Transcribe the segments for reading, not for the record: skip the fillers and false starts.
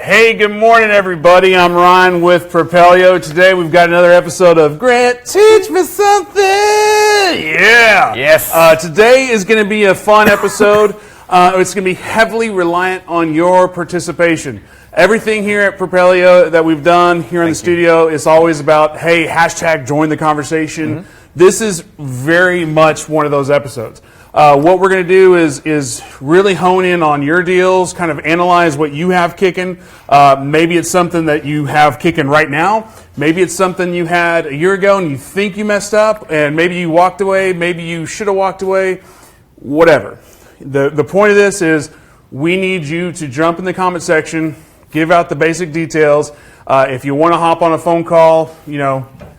Hey, good morning, everybody. I'm Ryan with Propelio. Today we've got another episode of Grant, Teach Me Something. Yeah. Yes. Today is going to be a fun episode. It's going to be heavily reliant on your participation. Everything here at Propelio that we've done here in the studio is always about, hey, hashtag join the conversation. Mm-hmm. This is very much one of those episodes. What we're going to do is really hone in on your deals, kind of analyze what you have kicking. Maybe it's something that you have kicking right now. Maybe it's something you had a year ago and you think you messed up, and maybe you walked away, maybe you should have walked away, whatever. The point of this is we need you to jump in the comment section, give out the basic details. If you want to hop on a phone call,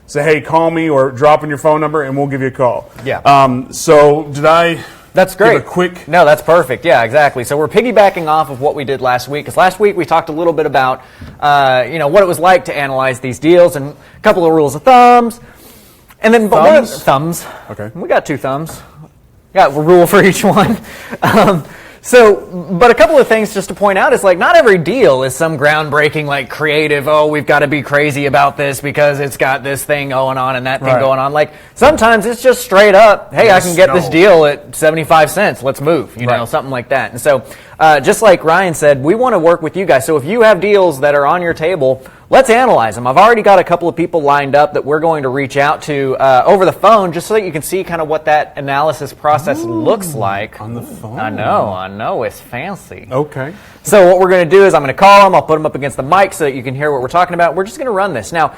say, hey, call me, or drop in your phone number and we'll give you a call. Yeah. So did I... That's great. Give a quick... No, that's perfect. Yeah, exactly. So we're piggybacking off of what we did last week. Because last week we talked a little bit about, what it was like to analyze these deals and a couple of rules of thumbs. And then... Thumbs. Okay. We got 2 thumbs. Got a rule for each one. But a couple of things just to point out is not every deal is some groundbreaking, creative, we've got to be crazy about this because it's got this thing going on and that thing going on. Sometimes it's just straight up, hey, I can get this deal at 75 cents. Let's move, something like that. And so just like Ryan said, we want to work with you guys. So if you have deals that are on your table, let's analyze them. I've already got a couple of people lined up that we're going to reach out to over the phone just so that you can see kind of what that analysis process looks like. On the phone? I know. It's fancy. Okay. So what we're going to do is I'm going to call them. I'll put them up against the mic so that you can hear what we're talking about. We're just going to run this. Now,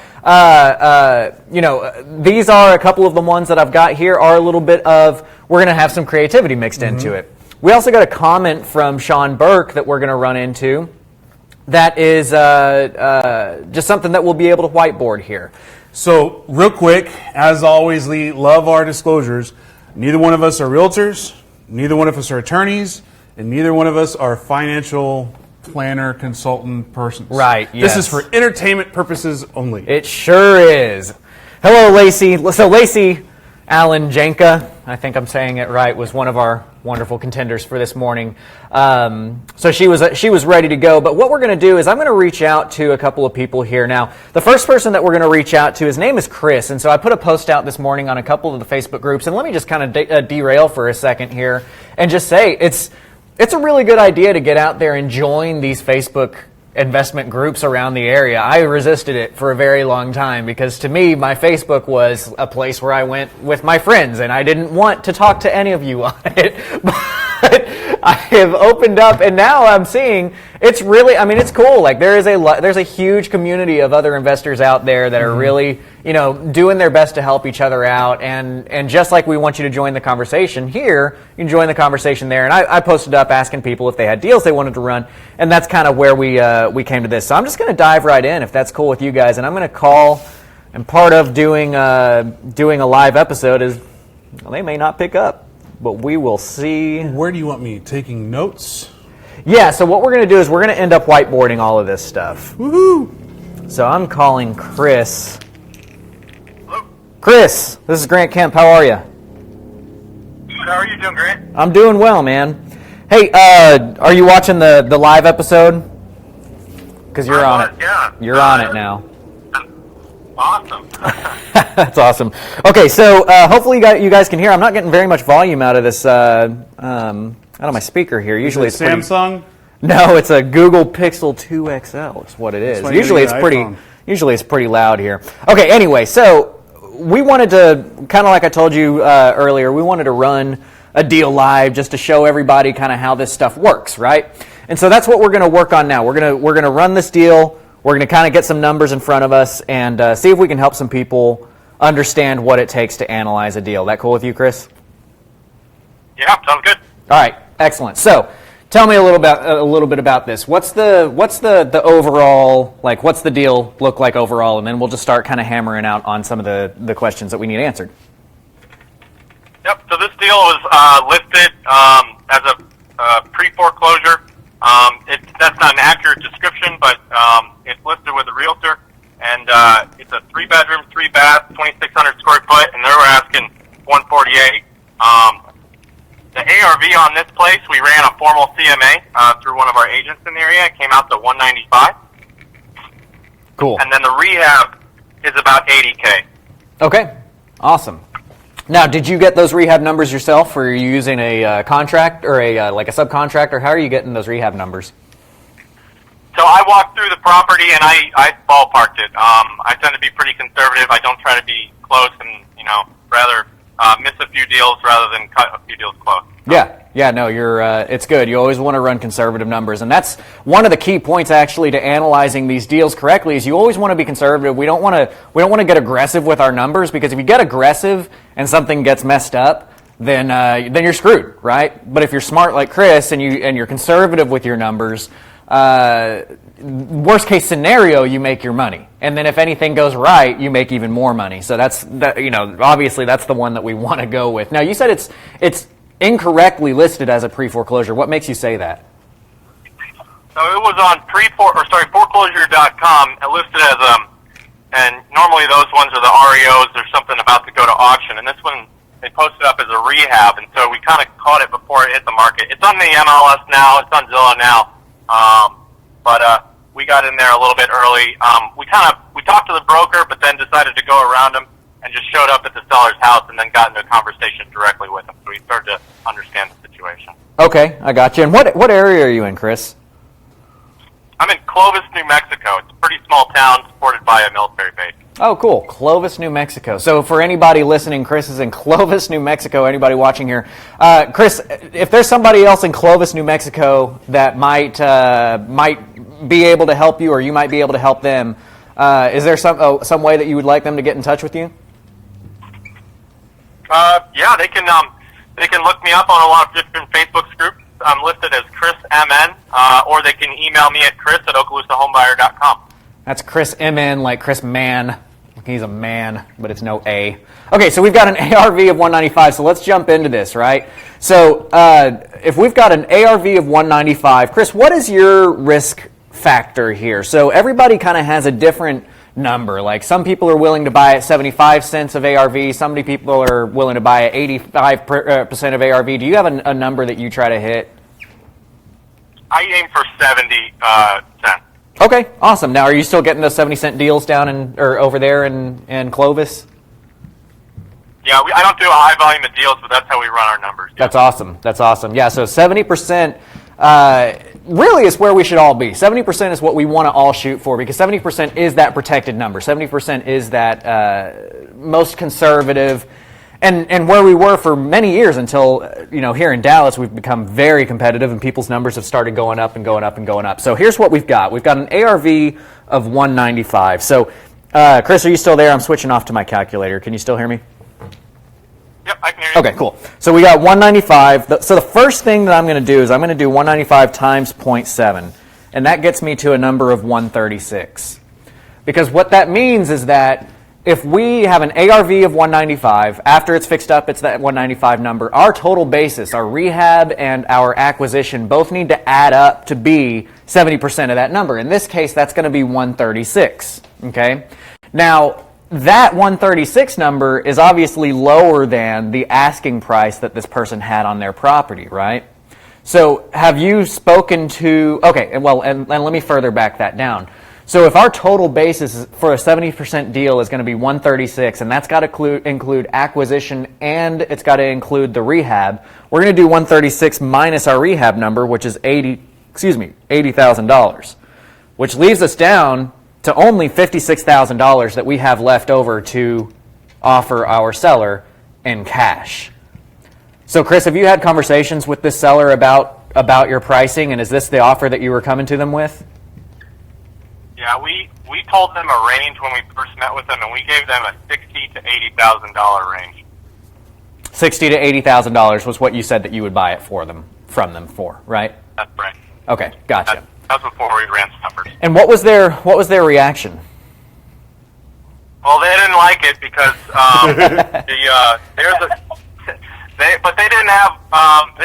these are a couple of the ones that I've got here are a little bit of, we're going to have some creativity mixed into it. We also got a comment from Shawn that we're going to run into. That is just something that we'll be able to whiteboard here. So, real quick, as always, Lee, love our disclosures. Neither one of us are realtors, neither one of us are attorneys, and neither one of us are financial planner, consultant persons. Right, yes. This is for entertainment purposes only. It sure is. Hello, Lacey. So, Lacey Allen Janka, I think I'm saying it right, was one of our wonderful contenders for this morning. So she was ready to go. But what we're going to do is I'm going to reach out to a couple of people here. Now, the first person that we're going to reach out to, his name is Chris. And so I put a post out this morning on a couple of the Facebook groups. And let me just kind of derail for a second here and just say it's a really good idea to get out there and join these Facebook investment groups around the area. I resisted it for a very long time because to me, my Facebook was a place where I went with my friends and I didn't want to talk to any of you on it. But I have opened up and now I'm seeing it's really, it's cool. There's a huge community of other investors out there that are really, doing their best to help each other out. And just like we want you to join the conversation here, you can join the conversation there. And I posted up asking people if they had deals they wanted to run. And that's kind of where we came to this. So I'm just going to dive right in if that's cool with you guys. And I'm going to call, and part of doing a live episode is, they may not pick up, but we will see. Where do you want me? Taking notes? Yeah, so what we're going to do is we're going to end up whiteboarding all of this stuff. Woohoo! So I'm calling Chris. Hello? Chris, this is Grant Kemp. How are you? Good. How are you doing, Grant? I'm doing well, man. Hey, are you watching the live episode? Because you're on it. Yeah. You're on it now. Awesome. That's awesome. Okay, so hopefully you guys can hear. I'm not getting very much volume out of this. Out of my speaker here. Usually it's Samsung. No, it's a Google Pixel 2 XL. Is what it is. Usually it's pretty loud here. Okay. Anyway, so we wanted to kind of like I told you earlier. We wanted to run a deal live just to show everybody kind of how this stuff works, right? And so that's what we're going to work on now. We're going to run this deal. We're going to kind of get some numbers in front of us and see if we can help some people understand what it takes to analyze a deal. That cool with you, Chris? Yeah, sounds good. All right, excellent. So, tell me a little bit about this. What's the overall, what's the deal look like overall, and then we'll just start kind of hammering out on some of the questions that we need answered. Yep. So this deal was listed as a pre-foreclosure. That's not an accurate description, but it's listed with a Realtor, and it's a 3-bedroom, 3-bath, 2,600 square foot, and they were asking $148. The ARV on this place, we ran a formal CMA through one of our agents in the area. It came out to 195. Cool. And then the rehab is about 80K. Okay, awesome. Now, did you get those rehab numbers yourself, or are you using a contract or like a subcontractor? How are you getting those rehab numbers? So I walked through the property and I ballparked it. I tend to be pretty conservative. I don't try to be close and, rather miss a few deals rather than cut a few deals close. Yeah, no, it's good. You always want to run conservative numbers, and that's one of the key points actually to analyzing these deals correctly. Is you always want to be conservative. We don't want to get aggressive with our numbers, because if you get aggressive and something gets messed up, then you're screwed, right? But if you're smart like Chris and you're conservative with your numbers, worst case scenario, you make your money, and then if anything goes right, you make even more money. So obviously that's the one that we want to go with. Now, you said it's incorrectly listed as a pre-foreclosure. What makes you say that? So it was on foreclosure.com. It listed as and normally those ones are the REOs or something about to go to auction, and this one they posted up as a rehab, and so we kind of caught it before it hit the market. It's on the MLS now. It's on Zillow now, but we got in there a little bit early. We talked to the broker, but then decided to go around him and just showed up at the seller's house and then got into a conversation directly with him. So we started to understand the situation. Okay, I got you. And what area are you in, Chris? I'm in Clovis, New Mexico. It's a pretty small town supported by a military base. Oh, cool. Clovis, New Mexico. So for anybody listening, Chris is in Clovis, New Mexico. Anybody watching here? Chris, if there's somebody else in Clovis, New Mexico that might be able to help you, or you might be able to help them, is there some way that you would like them to get in touch with you? Yeah, they can look me up on a lot of different Facebook groups. I'm listed as Chris Eman, or they can email me at chris@okaloosahomebuyer.com. That's Chris Eman, like Chris Mann. He's a man, but it's no A. Okay, so we've got an ARV of 195, so let's jump into this, right? So if we've got an ARV of 195, Chris, what is your risk factor here? So everybody kind of has a different number. Like some people are willing to buy at 75 cents of ARV. Some people are willing to buy at 85% of ARV. Do you have a number that you try to hit? I aim for 70 cents. Okay, awesome. Now, are you still getting those 70-cent deals down or over there in Clovis? Yeah, I don't do a high volume of deals, but that's how we run our numbers. Yeah. That's awesome. Yeah, so 70% really is where we should all be. 70% is what we want to all shoot for, because 70% is that protected number. 70% is that most conservative, and where we were for many years until, here in Dallas, we've become very competitive and people's numbers have started going up and going up and going up. So here's what we've got. We've got an ARV of 195. So, Chris, are you still there? I'm switching off to my calculator. Can you still hear me? Yep, I can hear you. Okay, cool. So we got 195. So the first thing that I'm going to do is I'm going to do 195 times 0.7, and that gets me to a number of 136. Because what that means is that if we have an ARV of 195, after it's fixed up, it's that 195 number, our total basis, our rehab and our acquisition, both need to add up to be 70% of that number. In this case, that's going to be 136. Okay? Now, that 136 number is obviously lower than the asking price that this person had on their property, right? So have you spoken to, okay, well, and let me further back that down. So if our total basis for a 70% deal is going to be 136, and that's got to include acquisition and it's got to include the rehab, we're going to do 136 minus our rehab number, which is $80,000, which leaves us down to only $56,000 that we have left over to offer our seller in cash. So, Chris, have you had conversations with this seller about your pricing, and is this the offer that you were coming to them with? Yeah, we told them a range when we first met with them, and we gave them a $60,000 to $80,000 range. $60,000 to $80,000 was what you said that you would buy it from them for, right? That's right. Okay, gotcha. That's before we ran numbers. And what was their reaction? Well, they didn't like it because they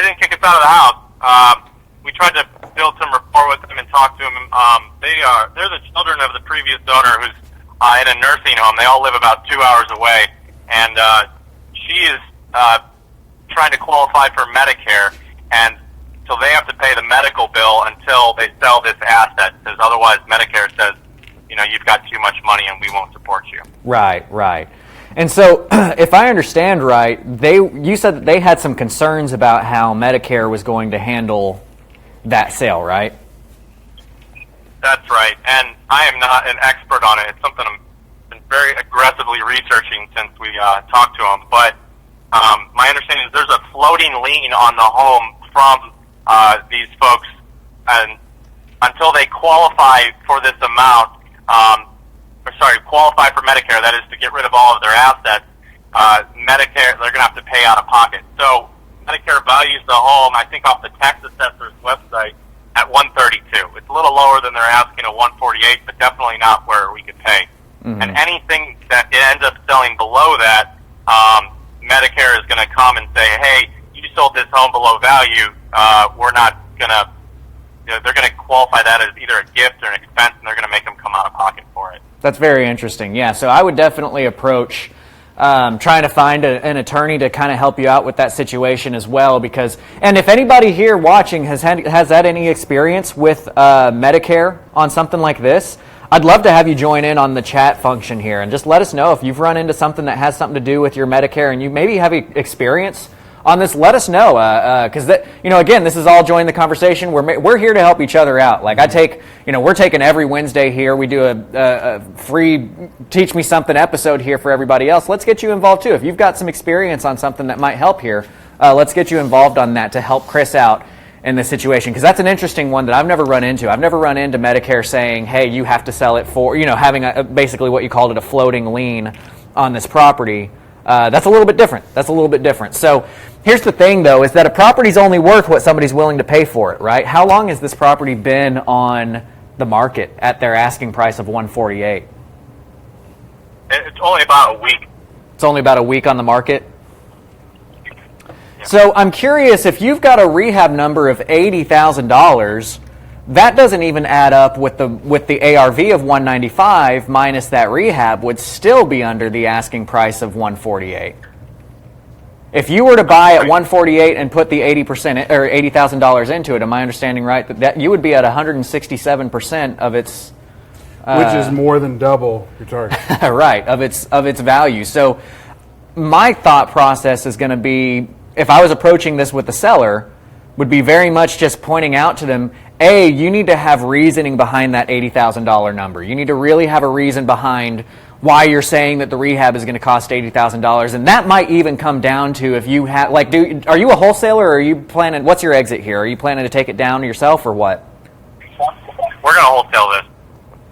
didn't kick us out of the house. We tried to build some rapport with them and talk to them. They're the children of the previous owner who's in a nursing home. They all live about 2 hours away, and she is trying to qualify for Medicare, and so they have to pay the medical bill until they sell this asset, because otherwise Medicare says, you've got too much money and we won't support you. Right. And so, if I understand right, you said that they had some concerns about how Medicare was going to handle that sale, right? That's right, and I am not an expert on it. It's something I've been very aggressively researching since we talked to them. But my understanding is there's a floating lien on the home from these folks, and until they qualify for this amount, qualify for Medicare, that is to get rid of all of their assets, Medicare, they're going to have to pay out of pocket. So Medicare values the home, I think off the tax assessor's website, at $132. It's a little lower than they're asking at $148, but definitely not where we could pay. Mm-hmm. And anything that ends up selling below that, Medicare is going to come and say, hey, you sold this home below value, we're not going to, they're going to qualify that as either a gift or an expense, and they're going to make them come out of pocket for it. That's very interesting. Yeah, so I would definitely approach trying to find an attorney to kind of help you out with that situation as well. Because, and if anybody here watching has had any experience with Medicare on something like this, I'd love to have you join in on the chat function here and just let us know if you've run into something that has something to do with your Medicare and you maybe have experience on this. Let us know, because again, this is all join the conversation. We're here to help each other out. Like we're taking every Wednesday here. We do a free Teach Me Something episode here for everybody else. Let's get you involved too. If you've got some experience on something that might help here, let's get you involved on that to help Chris out in this situation, because that's an interesting one that I've never run into. I've never run into Medicare saying, hey, you have to sell it for, having basically what you called it, a floating lien on this property. That's a little bit different. So here's the thing, though, is that a property's only worth what somebody's willing to pay for it, right? How long has this property been on the market at their asking price of $148? It's only about a week. It's only about a week on the market? So I'm curious, if you've got a rehab number of $80,000, that doesn't even add up with the ARV of $195 minus that rehab would still be under the asking price of $148. If you were to buy at $148 and put the 80% or $80,000 into it, am I understanding right that you would be at 167% of its which is more than double your target. Right, of its value. So my thought process is going to be, if I was approaching this with the seller, would be very much just pointing out to them, A, you need to have reasoning behind that $80,000 number. You need to really have a reason behind why you're saying that the rehab is going to cost $80,000. And that might even come down to if you have, are you a wholesaler or are you planning, what's your exit here? Are you planning to take it down yourself or what? We're going to wholesale this.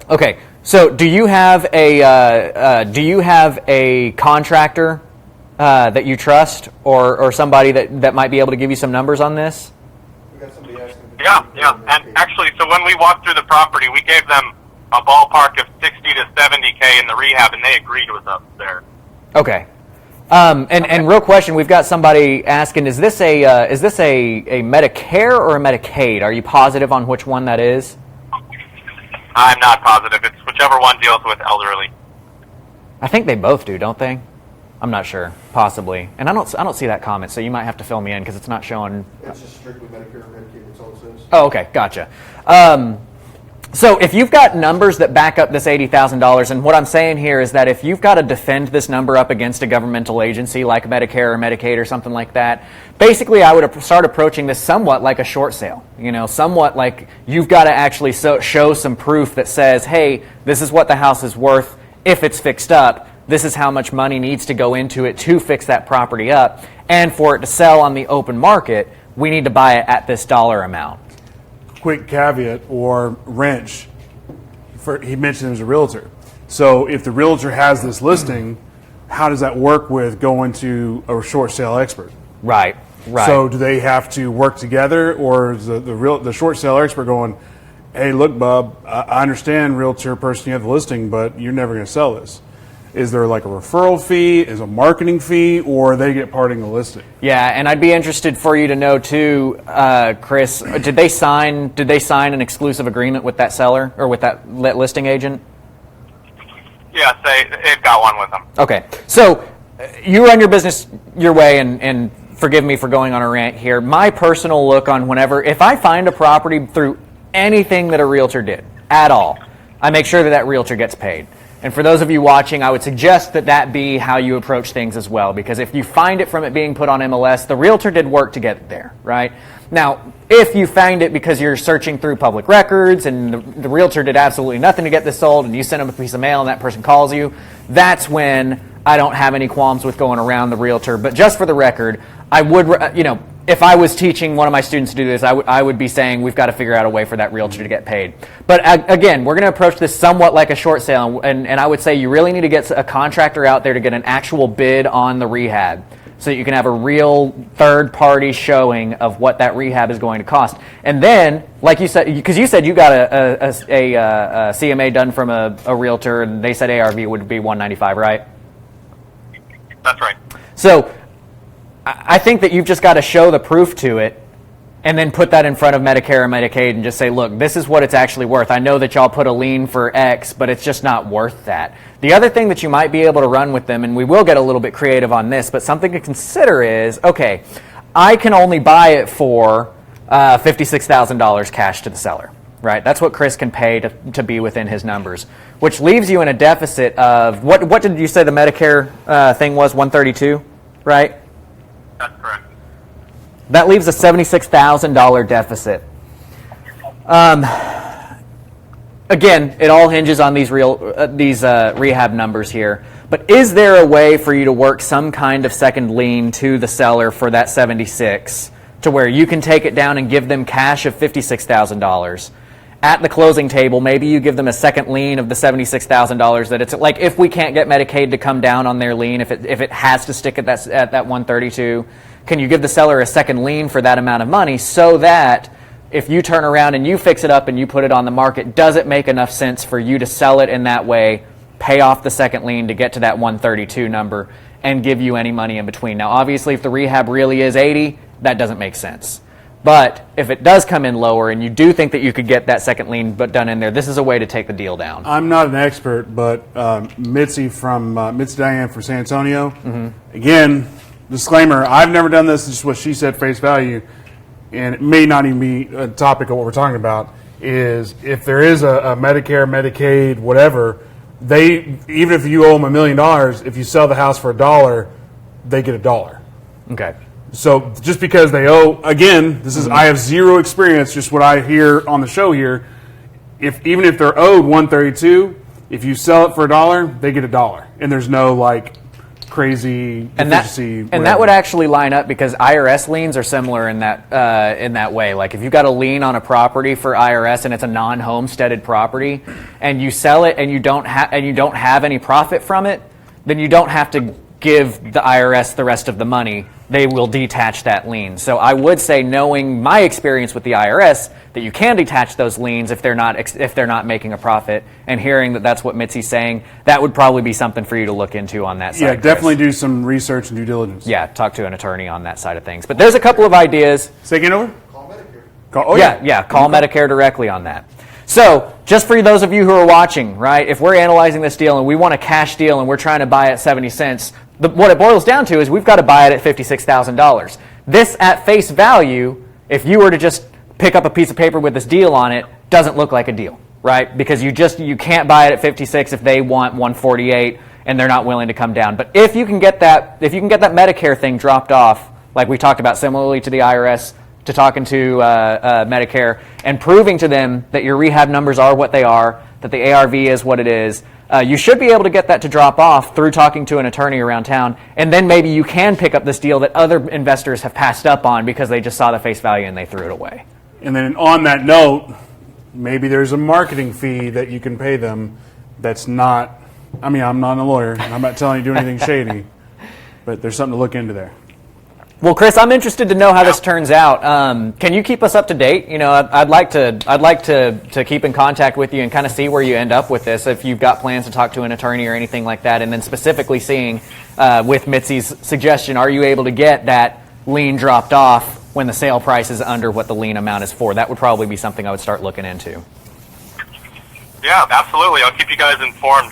Okay, so do you have a contractor that you trust or somebody that might be able to give you some numbers on this? We got somebody asking. Yeah. And actually, so when we walked through the property, we gave them a ballpark of 60 to 70K in the rehab, and they agreed with us there. Okay. And real question, we've got somebody asking: Is this a Medicare or a Medicaid? Are you positive on which one that is? I'm not positive. It's whichever one deals with elderly. I think they both do, don't they? I'm not sure. Possibly. And I don't see that comment, so you might have to fill me in because it's not showing. It's just strictly Medicare and Medicaid. That's all it says. Oh, okay, gotcha. So if you've got numbers that back up this $80,000, and what I'm saying here is that if you've got to defend this number up against a governmental agency like Medicare or Medicaid or something like that, basically I would start approaching this somewhat like a short sale. Somewhat like you've got to actually show some proof that says, hey, this is what the house is worth if it's fixed up. This is how much money needs to go into it to fix that property up. And for it to sell on the open market, we need to buy it at this dollar amount. Quick caveat or wrench, he mentioned him as a realtor. So if the realtor has this listing, how does that work with going to a short sale expert? Right. So do they have to work together, or is the short sale expert going, hey, look, bub, I understand, realtor person, you have the listing, but you're never going to sell this. Is there like a referral fee, is a marketing fee, or they get part in the listing? Yeah, and I'd be interested for you to know too, Chris, did they sign an exclusive agreement with that seller or with that listing agent? Yes, they've got one with them. Okay, so you run your business your way, and forgive me for going on a rant here. My personal look on if I find a property through anything that a realtor did at all, I make sure that realtor gets paid. And for those of you watching, I would suggest that be how you approach things as well, because if you find it from it being put on MLS, the realtor did work to get it there, right? Now, if you find it because you're searching through public records and the realtor did absolutely nothing to get this sold and you send them a piece of mail and that person calls you, that's when I don't have any qualms with going around the realtor. But just for the record, I would, if I was teaching one of my students to do this, I would be saying we've got to figure out a way for that realtor to get paid. But again, we're going to approach this somewhat like a short sale, and I would say you really need to get a contractor out there to get an actual bid on the rehab so that you can have a real third-party showing of what that rehab is going to cost. And then, like you said, because you said you got a CMA done from a realtor, and they said ARV would be $195, right? That's right. So I think that you've just got to show the proof to it and then put that in front of Medicare or Medicaid and just say, look, this is what it's actually worth. I know that y'all put a lien for X, but it's just not worth that. The other thing that you might be able to run with them, and we will get a little bit creative on this, but something to consider is, okay, I can only buy it for $56,000 cash to the seller, right? That's what Chris can pay to be within his numbers, which leaves you in a deficit of, what did you say the Medicare thing was, 132, right? That's correct. That leaves a $76,000 deficit. Again, it all hinges on these rehab numbers here. But is there a way for you to work some kind of second lien to the seller for that 76, to where you can take it down and give them cash of $56,000 at the closing table? Maybe you give them a second lien of the $76,000. That it's like, if we can't get Medicaid to come down on their lien, if it has to stick at that 132, can you give the seller a second lien for that amount of money, so that if you turn around and you fix it up and you put it on the market, does it make enough sense for you to sell it in that way, pay off the second lien to get to that 132 number, and give you any money in between? Now, obviously, if the rehab really is 80, that doesn't make sense. But if it does come in lower and you do think that you could get that second lien but done in there, this is a way to take the deal down. I'm not an expert, but Mitzi Diane from San Antonio, again, disclaimer, I've never done this, this is what she said, face value, and it may not even be a topic of what we're talking about, is if there is a Medicare, Medicaid, whatever, they, even if you owe them $1 million, if you sell the house for $1, they get $1. Okay. So just because they owe, again, this is, I have zero experience, just what I hear on the show here. Even if they're owed 132, if you sell it for $1, they get $1, and there's no crazy deficiency. And that would actually line up, because IRS liens are similar in that way. Like, if you got a lien on a property for IRS and it's a non-homesteaded property, and you sell it and you don't have any profit from it, then you don't have to give the IRS the rest of the money. They will detach that lien. So I would say, knowing my experience with the IRS, that you can detach those liens if they're not making a profit, and hearing that that's what Mitzi's saying, that would probably be something for you to look into on that side. Yeah, definitely do some research and due diligence. Yeah, talk to an attorney on that side of things. But there's a couple of ideas. Say again over? Call Medicare. Call Medicare directly on that. So, just for those of you who are watching, right, if we're analyzing this deal and we want a cash deal and we're trying to buy at 70 cents, what it boils down to is we've got to buy it at $56,000. This, at face value, if you were to just pick up a piece of paper with this deal on it, doesn't look like a deal, right? Because you can't buy it at 56 if they want 148 and they're not willing to come down. But if you can get that Medicare thing dropped off, like we talked about, similarly to the IRS, to talking to Medicare, and proving to them that your rehab numbers are what they are, that the ARV is what it is, you should be able to get that to drop off through talking to an attorney around town, and then maybe you can pick up this deal that other investors have passed up on because they just saw the face value and they threw it away. And then on that note, maybe there's a marketing fee that you can pay them that's not, I'm not a lawyer, I'm not telling you to do anything shady, but there's something to look into there. Well, Chris, I'm interested to know how this turns out. Can you keep us up to date? I'd like to keep in contact with you and kind of see where you end up with this. If you've got plans to talk to an attorney or anything like that, and then specifically seeing with Mitzi's suggestion, are you able to get that lien dropped off when the sale price is under what the lien amount is for? That would probably be something I would start looking into. Yeah, absolutely. I'll keep you guys informed.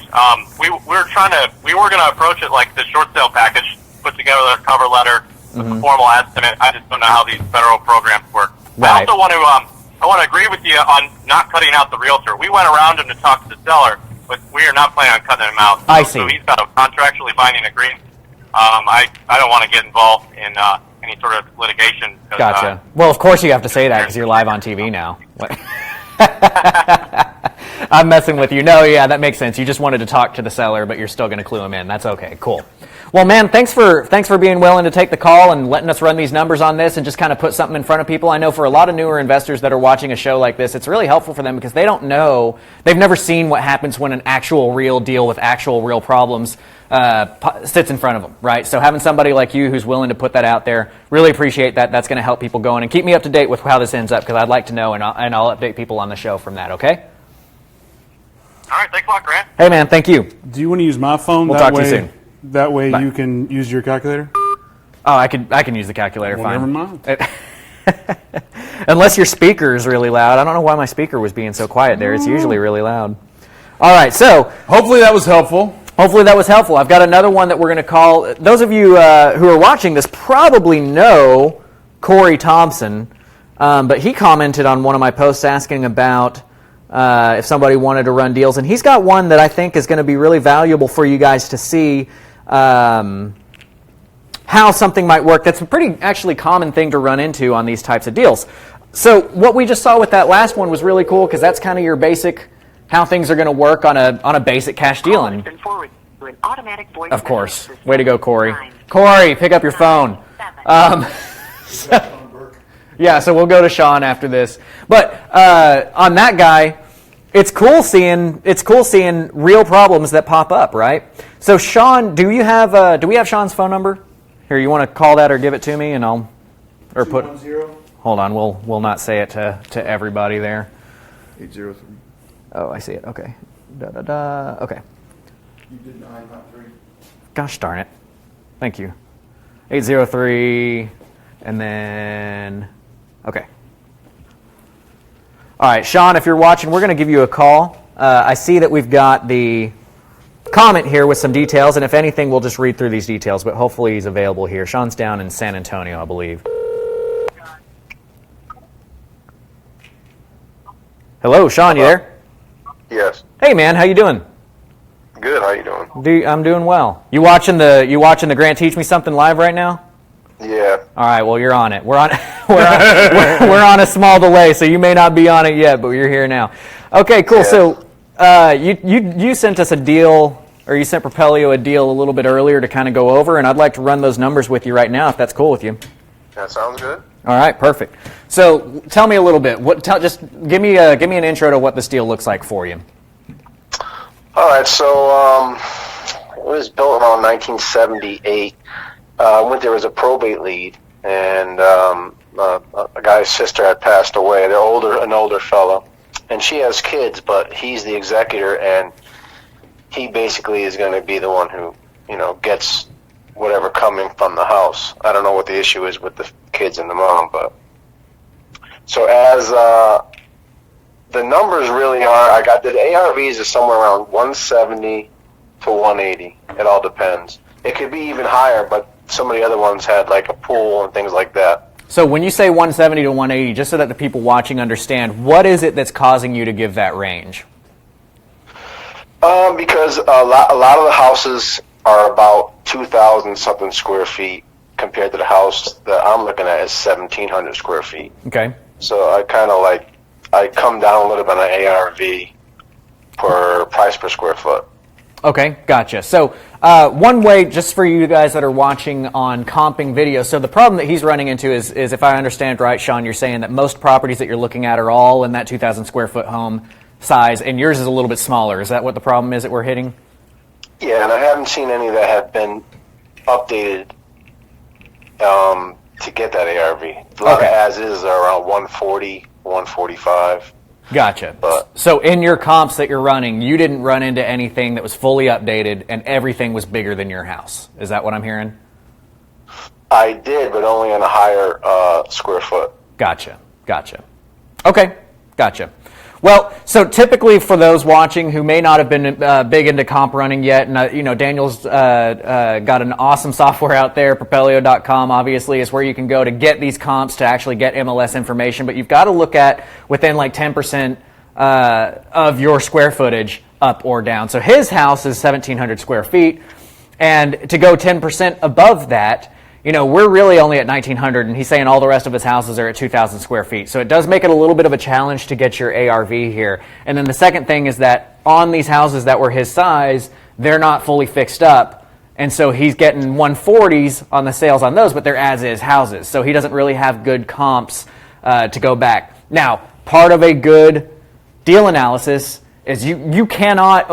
We were going to approach it like the short sale package, put together a cover letter, with a formal estimate. I just don't know how these federal programs work. Right. I also want to agree with you on not cutting out the realtor. We went around him to talk to the seller, but we are not planning on cutting him out. I see. So he's got a contractually binding agreement. I don't want to get involved in any sort of litigation. Gotcha. Well, of course you have to say that because you're live on TV now. I'm messing with you. No, yeah, that makes sense. You just wanted to talk to the seller, but you're still going to clue him in. That's okay. Cool. Well, man, thanks for being willing to take the call and letting us run these numbers on this and just kind of put something in front of people. I know for a lot of newer investors that are watching a show like this, it's really helpful for them because they don't know, they've never seen what happens when an actual real deal with actual real problems sits in front of them, right? So having somebody like you who's willing to put that out there, really appreciate that. That's going to help people going and keep me up to date with how this ends up because I'd like to know and I'll update people on the show from that, okay? All right, thanks a lot, Grant. Hey, man, thank you. Do you want to use my phone? We'll talk to you soon. That way Bye. you can use your calculator? Oh, I can use the calculator, Well, fine. never mind. Unless your speaker is really loud. I don't know why my speaker was being so quiet there. It's usually really loud. All right, so Hopefully that was helpful. hopefully that was helpful. I've got another one that we're going to call. Those of you who are watching this probably know Corey Thompson, but he commented on one of my posts asking about if somebody wanted to run deals. And he's got one that I think is going to be really valuable for you guys to see how something might work. That's a pretty actually common thing to run into on these types of deals. So what we just saw with that last one was really cool because that's kind of your basic how things are going to work on a basic cash deal. And of course, way to go, Corey. Corey, pick up your phone. Yeah, so we'll go to Shawn after this. But on that guy, it's cool seeing real problems that pop up, right? So Shawn, do we have Shawn's phone number? Here, you want to call that or give it to me, and I'll or put. 210. Hold on, we'll not say it to everybody there. 803. Oh, I see it. Okay. Okay. You did 9, not 3. Gosh darn it. Thank you. 803, and then okay. All right, Shawn, if you're watching, we're going to give you a call. I see that we've got the comment here with some details, and if anything, we'll just read through these details, but hopefully he's available here. Shawn's down in San Antonio, I believe. Hello, Shawn, you there? Yes. Hey, man, how you doing? Good. How you doing? I'm doing well. You watching the Grant Teach Me Something live right now? Yeah. All right, well, you're on it. We're on a small delay, so you may not be on it yet, but you're here now. Okay, cool. Yeah. So you sent us a deal, or you sent Propelio a deal a little bit earlier to kind of go over, and I'd like to run those numbers with you right now, if that's cool with you. That sounds good. All right, perfect. So tell me a little bit. Just give me an intro to what this deal looks like for you. All right. So it was built around 1978. Went there as a probate lead, and a guy's sister had passed away. They're an older fellow, and she has kids, but he's the executor, and he basically is going to be the one who, gets whatever coming from the house. I don't know what the issue is with the kids and the mom, but so as the numbers really are, I got the ARVs is somewhere around 170 to 180. It all depends. It could be even higher, but some of the other ones had like a pool and things like that. So when you say 170 to 180, just so that the people watching understand, what is it that's causing you to give that range? Because a lot of the houses are about 2,000 something square feet compared to the house that I'm looking at is 1,700 square feet. Okay. So I come down a little bit on ARV per price per square foot. Okay, gotcha. So one way, just for you guys that are watching on comping video, so the problem that he's running into is if I understand right, Shawn, you're saying that most properties that you're looking at are all in that 2,000 square foot home size, and yours is a little bit smaller. Is that what the problem is that we're hitting? Yeah, and I haven't seen any that have been updated to get that ARV. A lot of as-is are around 140, 145. Gotcha. But, so in your comps that you're running, you didn't run into anything that was fully updated and everything was bigger than your house. Is that what I'm hearing? I did, but only on a higher square foot. Gotcha. Okay, gotcha. Well, so typically for those watching who may not have been big into comp running yet, and Daniel's got an awesome software out there, Propelio.com obviously is where you can go to get these comps to actually get MLS information, but you've got to look at within like 10% of your square footage up or down. So his house is 1,700 square feet, and to go 10% above that, we're really only at 1,900, and he's saying all the rest of his houses are at 2,000 square feet. So it does make it a little bit of a challenge to get your ARV here. And then the second thing is that on these houses that were his size, they're not fully fixed up. And so he's getting 140s on the sales on those, but they're as-is houses. So he doesn't really have good comps to go back. Now, part of a good deal analysis is you cannot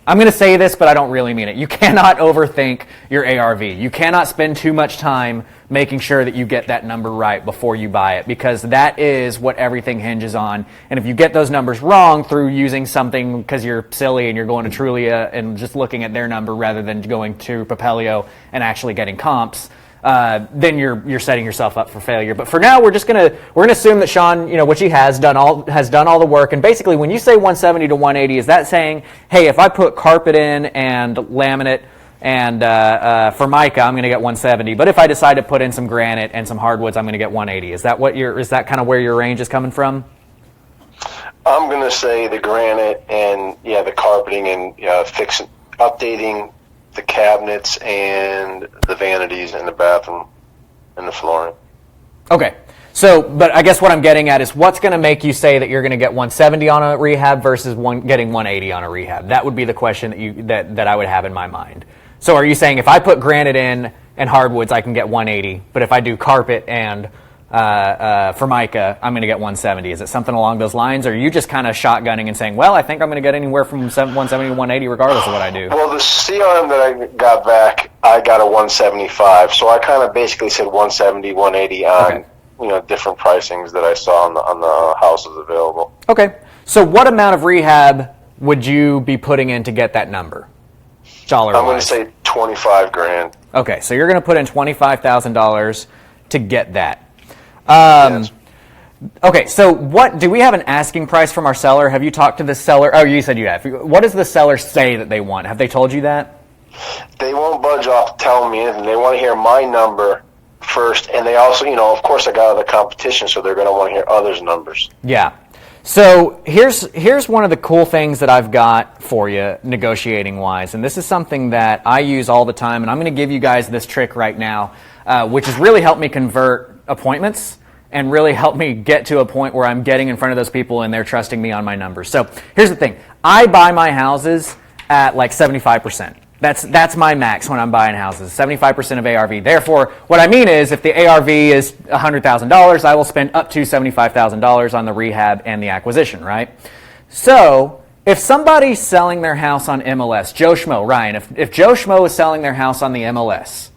I'm going to say this, but I don't really mean it. You cannot overthink your ARV. You cannot spend too much time making sure that you get that number right before you buy it, because that is what everything hinges on. And if you get those numbers wrong through using something because you're silly and you're going to Trulia and just looking at their number rather than going to Propelio and actually getting comps, then you're setting yourself up for failure. But for now, we're gonna assume that Shawn, which he has done all the work. And basically, when you say 170 to 180, is that saying, hey, if I put carpet in and laminate and Formica, I'm going to get 170. But if I decide to put in some granite and some hardwoods, I'm going to get 180. Is that kind of where your range is coming from? I'm going to say the granite and the carpeting and updating the cabinets and the vanities in the bathroom and the flooring. Okay. So, but I guess what I'm getting at is what's going to make you say that you're going to get 170 on a rehab versus getting 180 on a rehab? That would be the question that I would have in my mind. So are you saying if I put granite in and hardwoods, I can get 180, but if I do carpet and Formica, I'm going to get 170? Is it something along those lines, or are you just kind of shotgunning and saying, well, I think I'm going to get anywhere from 170 to 180 regardless of what I do? Well, the CRM that I got back, I got a 175, so I kind of basically said 170, 180 on different pricings that I saw on the houses available. Okay, so what amount of rehab would you be putting in to get that number? Dollar-wise? I'm going to say 25 grand. Okay, so you're going to put in $25,000 to get that. Yes. Okay, so what do we have an asking price from our seller? Have you talked to the seller? Oh, you said you have. What does the seller say that they want? Have they told you that? They won't budge off telling me anything. They want to hear my number first, and they also, of course, I got other competition, so they're going to want to hear others' numbers. Yeah. So here's one of the cool things that I've got for you negotiating-wise, and this is something that I use all the time, and I'm going to give you guys this trick right now, which has really helped me convert appointments and really helped me get to a point where I'm getting in front of those people and they're trusting me on my numbers. So here's the thing. I buy my houses at like 75%. That's my max when I'm buying houses, 75% of ARV. Therefore, what I mean is if the ARV is $100,000, I will spend up to $75,000 on the rehab and the acquisition, right? So if somebody's selling their house on MLS, Joe Schmo, Ryan, if Joe Schmo is selling their house on the MLS,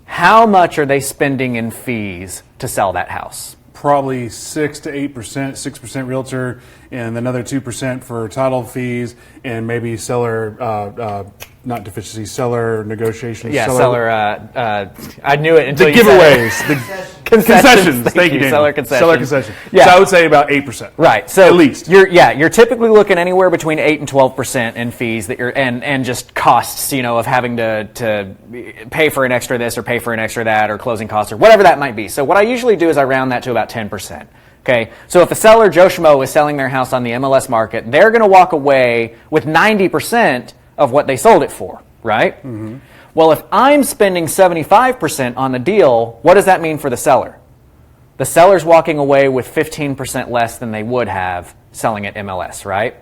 how much are they spending in fees to sell that house? Probably 6 to 8%, 6% realtor, and another 2% for title fees, and maybe seller, not deficiency, seller negotiations. Yeah, seller. I knew it until the you giveaways, said it. the concessions. Thank you, Daniel. Seller concessions. Seller concession. Yeah. So I would say about 8%. Right. So at least you're typically looking anywhere between 8 and 12% in fees that and just costs, of having to pay for an extra this or pay for an extra that or closing costs or whatever that might be. So what I usually do is I round that to about 10%. Okay, so if a seller, Joe Schmo, is selling their house on the MLS market, they're going to walk away with 90% of what they sold it for, right? Mm-hmm. Well, if I'm spending 75% on the deal, what does that mean for the seller? The seller's walking away with 15% less than they would have selling at MLS, right?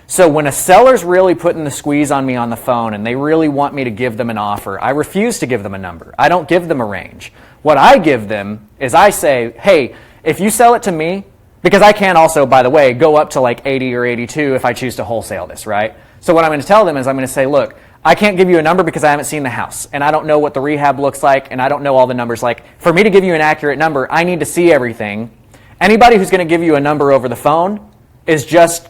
So when a seller's really putting the squeeze on me on the phone and they really want me to give them an offer, I refuse to give them a number. I don't give them a range. What I give them is I say, hey, if you sell it to me, because I can also, by the way, go up to like 80 or 82 if I choose to wholesale this, right? So what I'm going to tell them is I'm going to say, look, I can't give you a number because I haven't seen the house, and I don't know what the rehab looks like, and I don't know all the numbers. Like, for me to give you an accurate number, I need to see everything. Anybody who's going to give you a number over the phone is just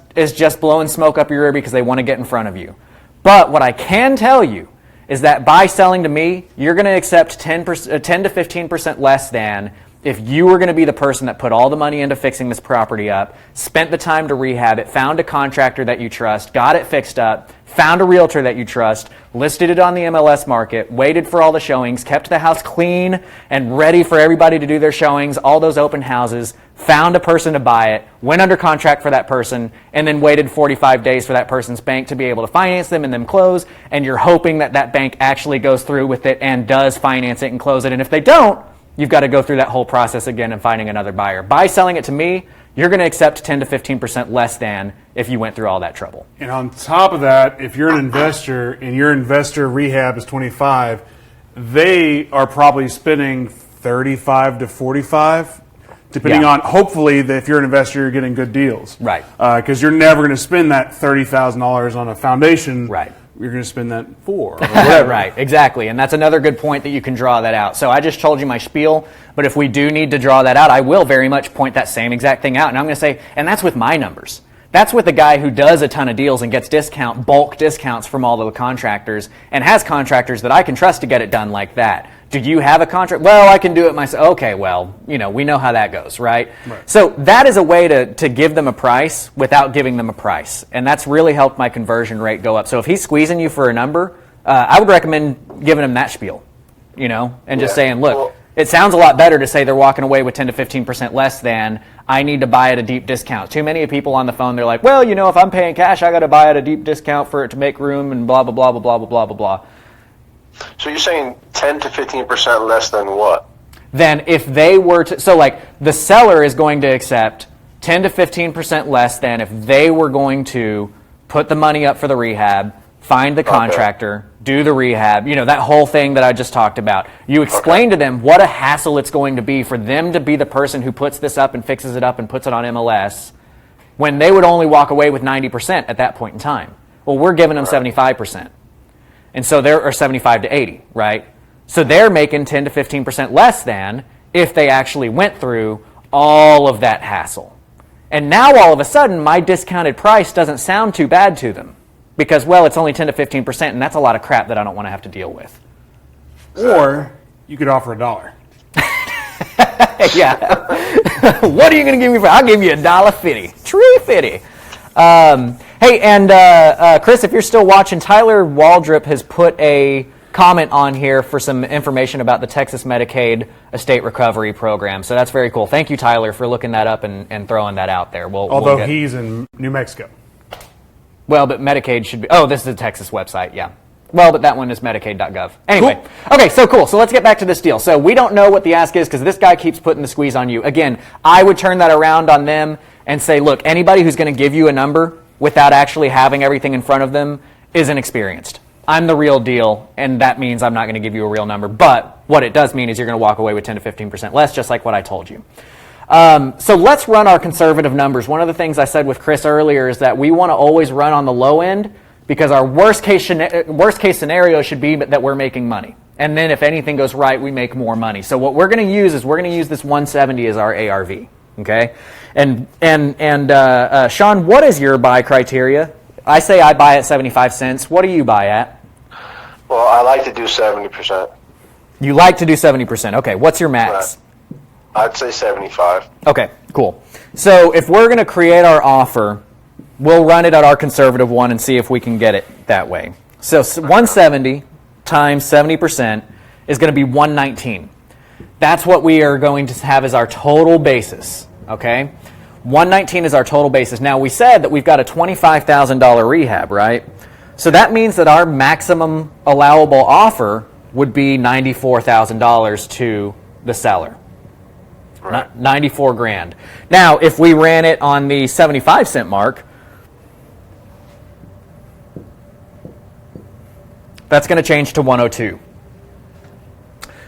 blowing smoke up your ear because they want to get in front of you. But what I can tell you is that by selling to me, you're going to accept 10 to 15% less than if you were going to be the person that put all the money into fixing this property up, spent the time to rehab it, found a contractor that you trust, got it fixed up, found a realtor that you trust, listed it on the MLS market, waited for all the showings, kept the house clean and ready for everybody to do their showings, all those open houses, found a person to buy it, went under contract for that person, and then waited 45 days for that person's bank to be able to finance them and then close, and you're hoping that that bank actually goes through with it and does finance it and close it, and if they don't, you've got to go through that whole process again and finding another buyer. By selling it to me, you're going to accept 10 to 15% less than if you went through all that trouble. And on top of that, if you're an investor and your investor rehab is 25, they are probably spending 35 to 45, depending on, hopefully, if you're an investor, you're getting good deals. Right. Because you're never going to spend that $30,000 on a foundation. Right. You're going to spend that for. Right, exactly. And that's another good point that you can draw that out. So I just told you my spiel, but if we do need to draw that out, I will very much point that same exact thing out. And I'm going to say, and that's with my numbers. That's with the guy who does a ton of deals and gets bulk discounts from all the contractors and has contractors that I can trust to get it done like that. Do you have a contract? Well, I can do it myself. Okay, well, we know how that goes, right? So that is a way to give them a price without giving them a price. And that's really helped my conversion rate go up. So if he's squeezing you for a number, I would recommend giving him that spiel, and just saying, look, it sounds a lot better to say they're walking away with 10 to 15% less than I need to buy at a deep discount. Too many people on the phone, they're like, well, if I'm paying cash, I got to buy at a deep discount for it to make room and blah, blah, blah, blah, blah, blah, blah, blah, blah. So you're saying 10 to 15% less than what? Then if they were to, so like the seller is going to accept 10 to 15% less than if they were going to put the money up for the rehab, find the contractor, do the rehab, that whole thing that I just talked about. You explain to them what a hassle it's going to be for them to be the person who puts this up and fixes it up and puts it on MLS when they would only walk away with 90% at that point in time. Well, we're giving them 75%. And so they're 75 to 80, right? So they're making 10 to 15% less than if they actually went through all of that hassle. And now all of a sudden, my discounted price doesn't sound too bad to them because, well, it's only 10 to 15%, and that's a lot of crap that I don't want to have to deal with. Or you could offer $1. Yeah. What are you going to give me for? I'll give you $1.50. True fitty. Hey, and Chris, if you're still watching, Tyler Waldrop has put a comment on here for some information about the Texas Medicaid Estate Recovery Program. So that's very cool. Thank you, Tyler, for looking that up and throwing that out there. Although he's in New Mexico. Well, but Medicaid should be... Oh, this is the Texas website, yeah. Well, but that one is Medicaid.gov. Anyway, cool. Okay, so cool. So let's get back to this deal. So we don't know what the ask is because this guy keeps putting the squeeze on you. Again, I would turn that around on them and say, look, anybody who's going to give you a number without actually having everything in front of them is inexperienced. I'm the real deal, and that means I'm not going to give you a real number. But what it does mean is you're going to walk away with 10 to 15% less, just like what I told you. So let's run our conservative numbers. One of the things I said with Chris earlier is that we want to always run on the low end because our worst case scenario should be that we're making money. And then if anything goes right, we make more money. So what we're going to use is we're going to use this 170 as our ARV. Okay? And Shawn, what is your buy criteria? I say I buy at 75 cents. What do you buy at? Well, I like to do 70%. You like to do 70%. Okay, what's your max? Right. I'd say 75. Okay, cool. So if we're going to create our offer, we'll run it at our conservative one and see if we can get it that way. So 170 times 70% is going to be 119. That's what we are going to have as our total basis, okay? 119 is our total basis. Now, we said that we've got a $25,000 rehab, right? So that means that our maximum allowable offer would be $94,000 to the seller. Right. 94 grand. Now, if we ran it on the 75 cent mark, that's going to change to 102.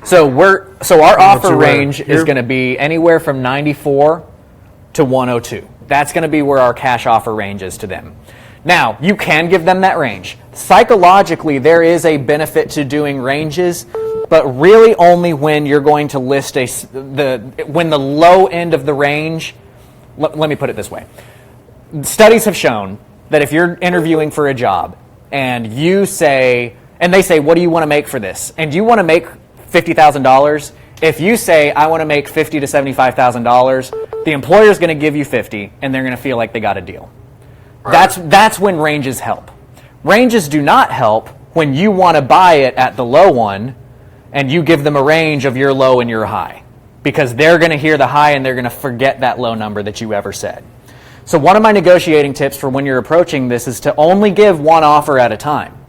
So our offer range is going to be anywhere from 94 to 102. That's going to be where our cash offer range is to them. Now, you can give them that range. Psychologically, there is a benefit to doing ranges, but really only when you're going to list when the low end of the range. Let me put it this way. Studies have shown that if you're interviewing for a job and they say, what do you want to make for this? And you want to make $50,000, If you say, I want to make $50,000 to $75,000, the employer is going to give you 50, and they're going to feel like they got a deal. Right. That's when ranges help. Ranges do not help when you want to buy it at the low one, and you give them a range of your low and your high, because they're going to hear the high and they're going to forget that low number that you ever said. So one of my negotiating tips for when you're approaching this is to only give one offer at a time.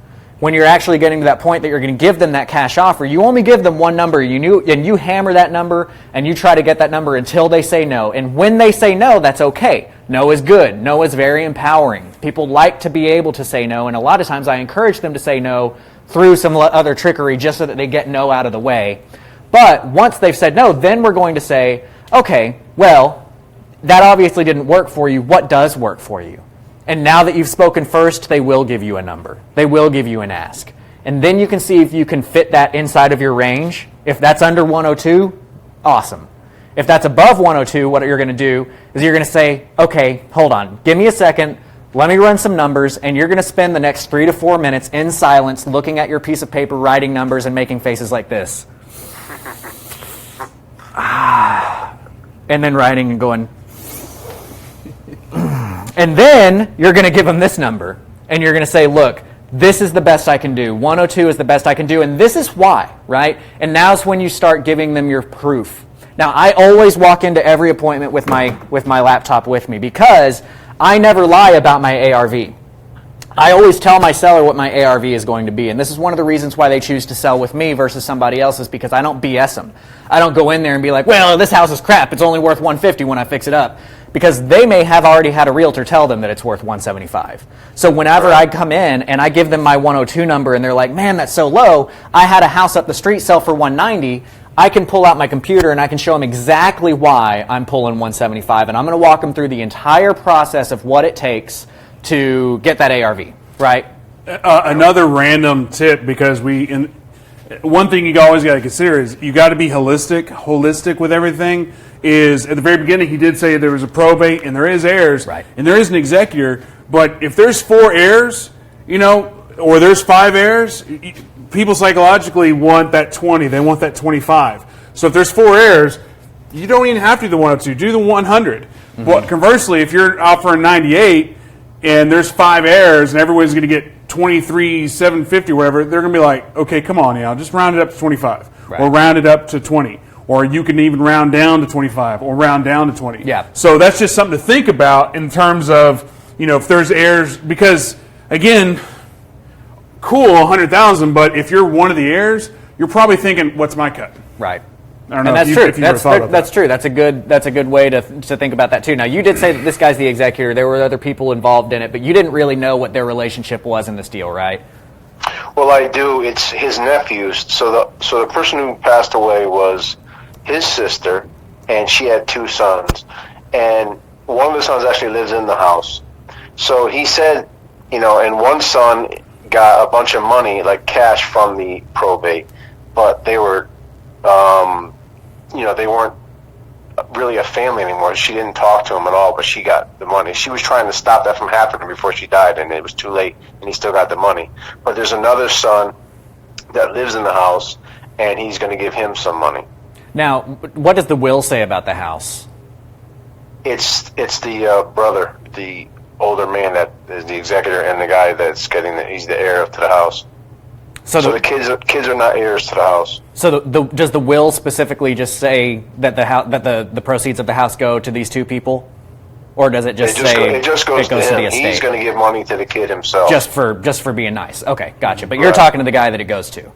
When you're actually getting to that point that you're going to give them that cash offer, you only give them one number, and you hammer that number, and you try to get that number until they say no. And when they say no, that's okay. No is good. No is very empowering. People like to be able to say no, and a lot of times I encourage them to say no through some other trickery just so that they get no out of the way. But once they've said no, then we're going to say, okay, well, that obviously didn't work for you. What does work for you? And now that you've spoken first, they will give you a number. They will give you an ask. And then you can see if you can fit that inside of your range. If that's under 102, awesome. If that's above 102, what you're going to do is you're going to say, okay, hold on, give me a second, let me run some numbers, and you're going to spend the next 3 to 4 minutes in silence looking at your piece of paper, writing numbers, and making faces like this. And then writing and going, and then you're going to give them this number, and you're going to say, look, this is the best I can do. 102 is the best I can do, and this is why, right? And now's when you start giving them your proof. Now, I always walk into every appointment with my laptop with me because I never lie about my ARV. I always tell my seller what my ARV is going to be, and this is one of the reasons why they choose to sell with me versus somebody else is because I don't BS them. I don't go in there and be like, well, this house is crap. It's only worth $150 when I fix it up. Because they may have already had a realtor tell them that it's worth $175. So whenever I come in and I give them my 102 number and they're like, man, that's so low, I had a house up the street sell for $190, I can pull out my computer and I can show them exactly why I'm pulling $175. And I'm going to walk them through the entire process of what it takes to get that ARV, right? Another random tip, because one thing you always got to consider is you got to be holistic with everything. Is at the very beginning he did say there was a probate and there is heirs, right, and there is an executor. But if there's 4 heirs, or there's 5 heirs, people psychologically want that 20. They want that 25. So if there's 4 heirs, you don't even have to do the 102. Do the 100. Mm-hmm. But conversely, if you're offering 98 and there's 5 heirs and everyone's going to get 23,750 or whatever, they're going to be like, okay, come on now, just round it up to 25, right, or round it up to 20. Or you can even round down to 25 or round down to 20. Yeah. So that's just something to think about in terms of, if there's heirs, because again, cool, 100,000, but if you're one of the heirs, you're probably thinking, what's my cut? Right. I don't know. And that's true. That's true. That's a good way to think about that too. Now, you did say that this guy's the executor. There were other people involved in it, but you didn't really know what their relationship was in this deal, right? Well, I do. It's his nephews. So the person who passed away was his sister, and she had 2 sons, and one of the sons actually lives in the house. So he said, and one son got a bunch of money, like cash, from the probate, but they were, they weren't really a family anymore. She didn't talk to him at all, but she got the money. She was trying to stop that from happening before she died, and it was too late, and he still got the money. But there's another son that lives in the house, and he's going to give him some money. Now, what does the will say about the house? It's the brother, the older man that is the executor, and the guy that's he's the heir to the house. So the kids are not heirs to the house. So does the will specifically just say that the proceeds of the house go to these 2 people, or does it just say it just goes to him? The estate? He's going to give money to the kid himself. Just for being nice. Okay, gotcha. But you're talking to the guy that it goes to.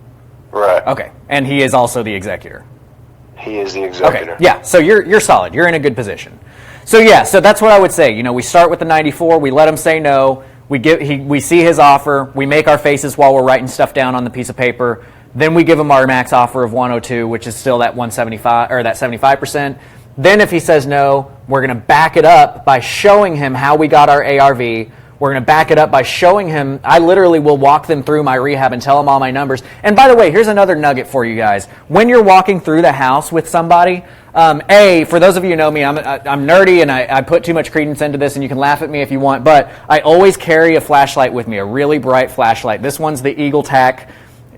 Right. Okay, and he is also the executor. He is the executor. Okay, yeah, so you're solid. You're in a good position. So that's what I would say. We start with the 94. We let him say no. We see his offer. We make our faces while we're writing stuff down on the piece of paper. Then we give him our max offer of 102, which is still that 175 or that 75%. Then if he says no, we're going to back it up by showing him how we got our ARV. We're going to back it up by showing him, I literally will walk them through my rehab and tell them all my numbers. And by the way, here's another nugget for you guys. When you're walking through the house with somebody, for those of you who know me, I'm nerdy and I put too much credence into this, and you can laugh at me if you want, but I always carry a flashlight with me, a really bright flashlight. This one's the Eagle Tac.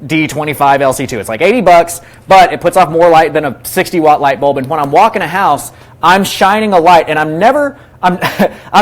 D25 LC2. It's like $80, but it puts off more light than a 60-watt light bulb. And when I'm walking a house, I'm shining a light, and I'm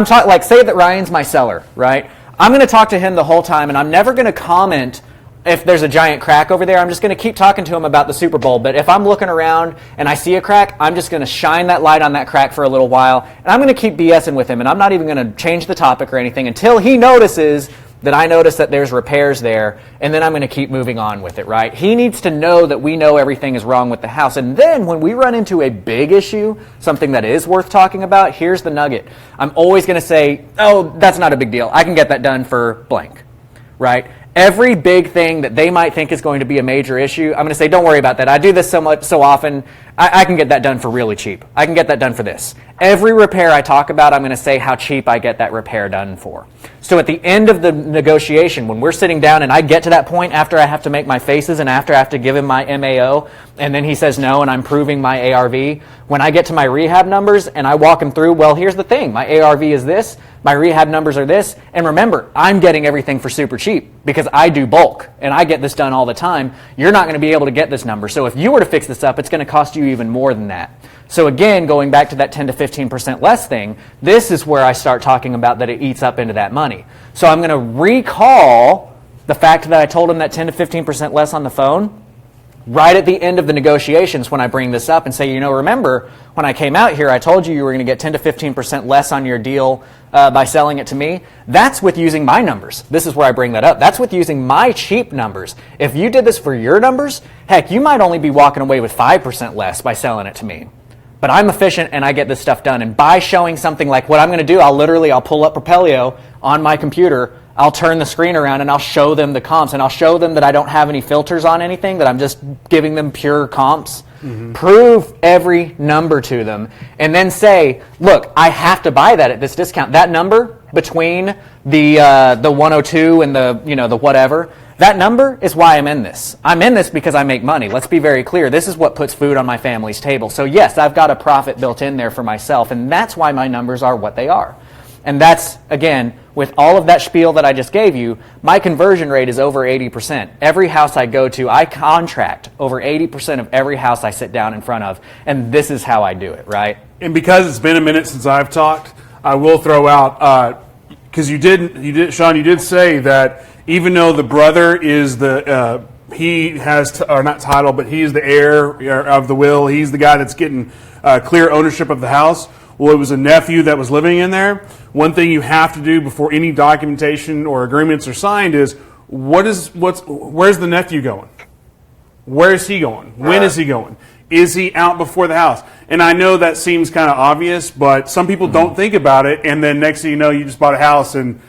talking, like, say that Ryan's my seller, right? I'm going to talk to him the whole time, and I'm never going to comment if there's a giant crack over there. I'm just going to keep talking to him about the Super Bowl. But if I'm looking around and I see a crack, I'm just going to shine that light on that crack for a little while, and I'm going to keep BSing with him, and I'm not even going to change the topic or anything until he notices that I notice that there's repairs there, and then I'm going to keep moving on with it, right? He needs to know that we know everything is wrong with the house. And then when we run into a big issue, something that is worth talking about, here's the nugget. I'm always going to say, oh, that's not a big deal. I can get that done for blank, right? Every big thing that they might think is going to be a major issue, I'm going to say, don't worry about that. I do this so often, I can get that done for really cheap. I can get that done for this. Every repair I talk about, I'm going to say how cheap I get that repair done for. So at the end of the negotiation, when we're sitting down and I get to that point after I have to make my faces and after I have to give him my MAO, and then he says no and I'm proving my ARV, when I get to my rehab numbers and I walk him through, well, here's the thing. My ARV is this. My rehab numbers are this. And remember, I'm getting everything for super cheap because I do bulk and I get this done all the time. You're not going to be able to get this number. So if you were to fix this up, it's going to cost you even more than that. So again, going back to that 10 to 15% less thing, this is where I start talking about that it eats up into that money. So I'm going to recall the fact that I told him that 10 to 15% less on the phone right at the end of the negotiations when I bring this up and say, you know, remember when I came out here, I told you were going to get 10 to 15% less on your deal by selling it to me. That's with using my numbers. This is where I bring that up. That's with using my cheap numbers. If you did this for your numbers, heck, you might only be walking away with 5% less by selling it to me. But I'm efficient and I get this stuff done. And by showing something like what I'm going to do, I'll pull up Propelio on my computer, I'll turn the screen around and I'll show them the comps, and I'll show them that I don't have any filters on anything, that I'm just giving them pure comps. Mm-hmm. Prove every number to them, and then say, look, I have to buy that at this discount. That number between the 102 and the whatever, that number is why I'm in this. I'm in this because I make money. Let's be very clear. This is what puts food on my family's table. So yes, I've got a profit built in there for myself, and that's why my numbers are what they are. And that's, again, with all of that spiel that I just gave you, my conversion rate is over 80%. Every house I go to, I contract over 80% of every house I sit down in front of, and this is how I do it, right? And because it's been a minute since I've talked, I will throw out, because Shawn, you did say that even though the brother is he has, or not title, but he is the heir of the will, he's the guy that's getting clear ownership of the house. Well, it was a nephew that was living in there. One thing you have to do before any documentation or agreements are signed is, where's the nephew going? Where is he going? When is he going? Is he out before the house? And I know that seems kind of obvious, but some people don't think about it, and then next thing you know, you just bought a house and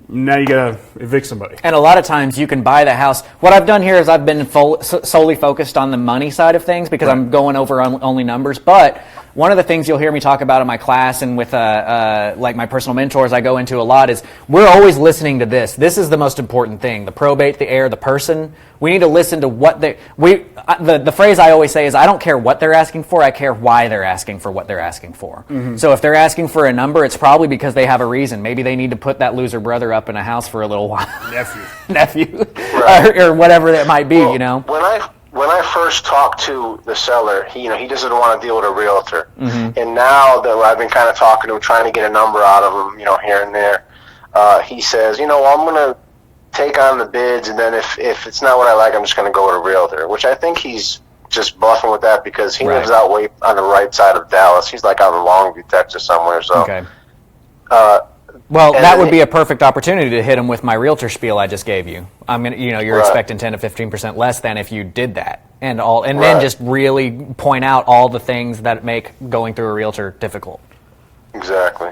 now you got to evict somebody. And a lot of times you can buy the house. What I've done here is I've been solely focused on the money side of things because I'm going over only numbers. But one of the things you'll hear me talk about in my class and with like my personal mentors I go into a lot is we're always listening to this. This is the most important thing. The probate, the heir, the person. We need to listen to what the phrase I always say is, I don't care what they're asking for, I care why they're asking for what they're asking for. Mm-hmm. So if they're asking for a number, it's probably because they have a reason. Maybe they need to put that loser brother up in a house for a little while. Nephew. Right. or whatever that might be, you know. When I first talked to the seller, he doesn't want to deal with a realtor. Mm-hmm. And now that I've been kind of talking to him, trying to get a number out of him, here and there, he says, I'm going to take on the bids, and then if it's not what I like, I'm just going to go with a realtor, which I think he's just bluffing with that because he lives out way on the right side of Dallas. He's like out in Longview, Texas somewhere. So, okay. Well, that would be a perfect opportunity to hit him with my realtor spiel I just gave you. I'm gonna, you're expecting 10 to 15% less than if you did that, and then just really point out all the things that make going through a realtor difficult. Exactly.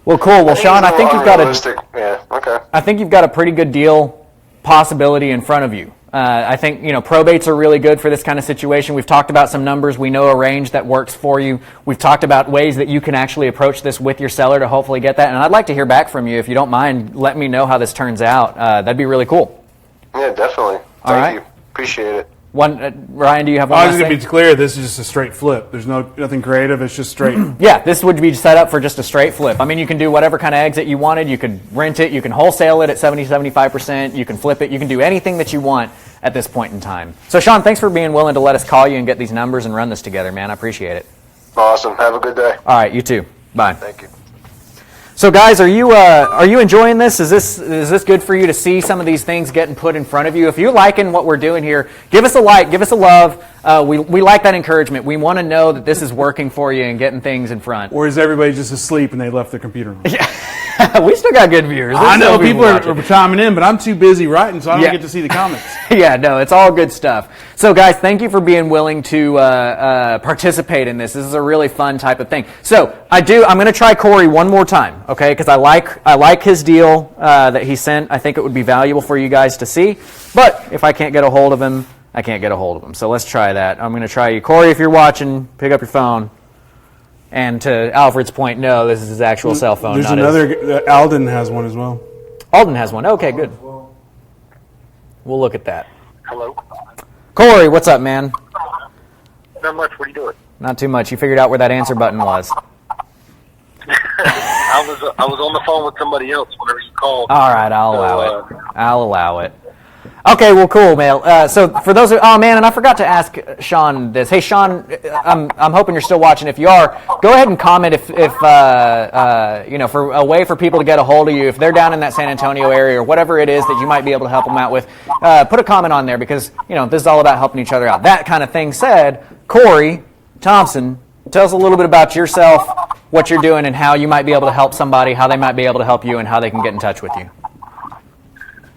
Well, cool. Well, Shawn, I think you've got I think you've got a pretty good deal possibility in front of you. I think, probates are really good for this kind of situation. We've talked about some numbers. We know a range that works for you. We've talked about ways that you can actually approach this with your seller to hopefully get that. And I'd like to hear back from you. If you don't mind, let me know how this turns out. That'd be really cool. Yeah, definitely. Thank you. Appreciate it. Ryan, do you have one I last was going thing? to be clear. This is just a straight flip. There's nothing creative. It's just straight. Yeah, this would be set up for just a straight flip. I mean, you can do whatever kind of exit you wanted. You could rent it. You can wholesale it at 70-75%. You can flip it. You can do anything that you want at this point in time. So, Shawn, thanks for being willing to let us call you and get these numbers and run this together, man. I appreciate it. Awesome. Have a good day. All right, you too. Bye. Thank you. So, guys, are you enjoying this? Is this good for you to see some of these things getting put in front of you? If you're liking what we're doing here, give us a like, give us a love. We like that encouragement. We want to know that this is working for you and getting things in front. Or is everybody just asleep and they left their computer on? We still got good viewers. I know There's people watching. are chiming in, but I'm too busy writing, so I don't Yeah. get to see the comments. Yeah, no, it's all good stuff. So, guys, thank you for being willing to participate in this. This is a really fun type of thing. So, I'm going to try Corey one more time, okay? Because I like his deal that he sent. I think it would be valuable for you guys to see. But if I can't get a hold of him, I can't get a hold of him. So let's try that. I'm going to try you, Corey. If you're watching, pick up your phone. And to Alfred's point, no, this is his actual cell phone. There's not another. Alden has one as well. Alden has one. Okay, good. We'll look at that. Hello. Corey, what's up, man? Not much. What are you doing? Not too much. You figured out where that answer button was. I was on the phone with somebody else whenever you called. All right, I'll allow it. Okay, well, cool, man. So for those, oh man, and I forgot to ask Shawn this. Hey, Shawn, I'm hoping you're still watching. If you are, go ahead and comment if for a way for people to get a hold of you if they're down in that San Antonio area or whatever it is that you might be able to help them out with. Put a comment on there because this is all about helping each other out. That kind of thing said, Corey Thompson, tell us a little bit about yourself, what you're doing, and how you might be able to help somebody, how they might be able to help you, and how they can get in touch with you.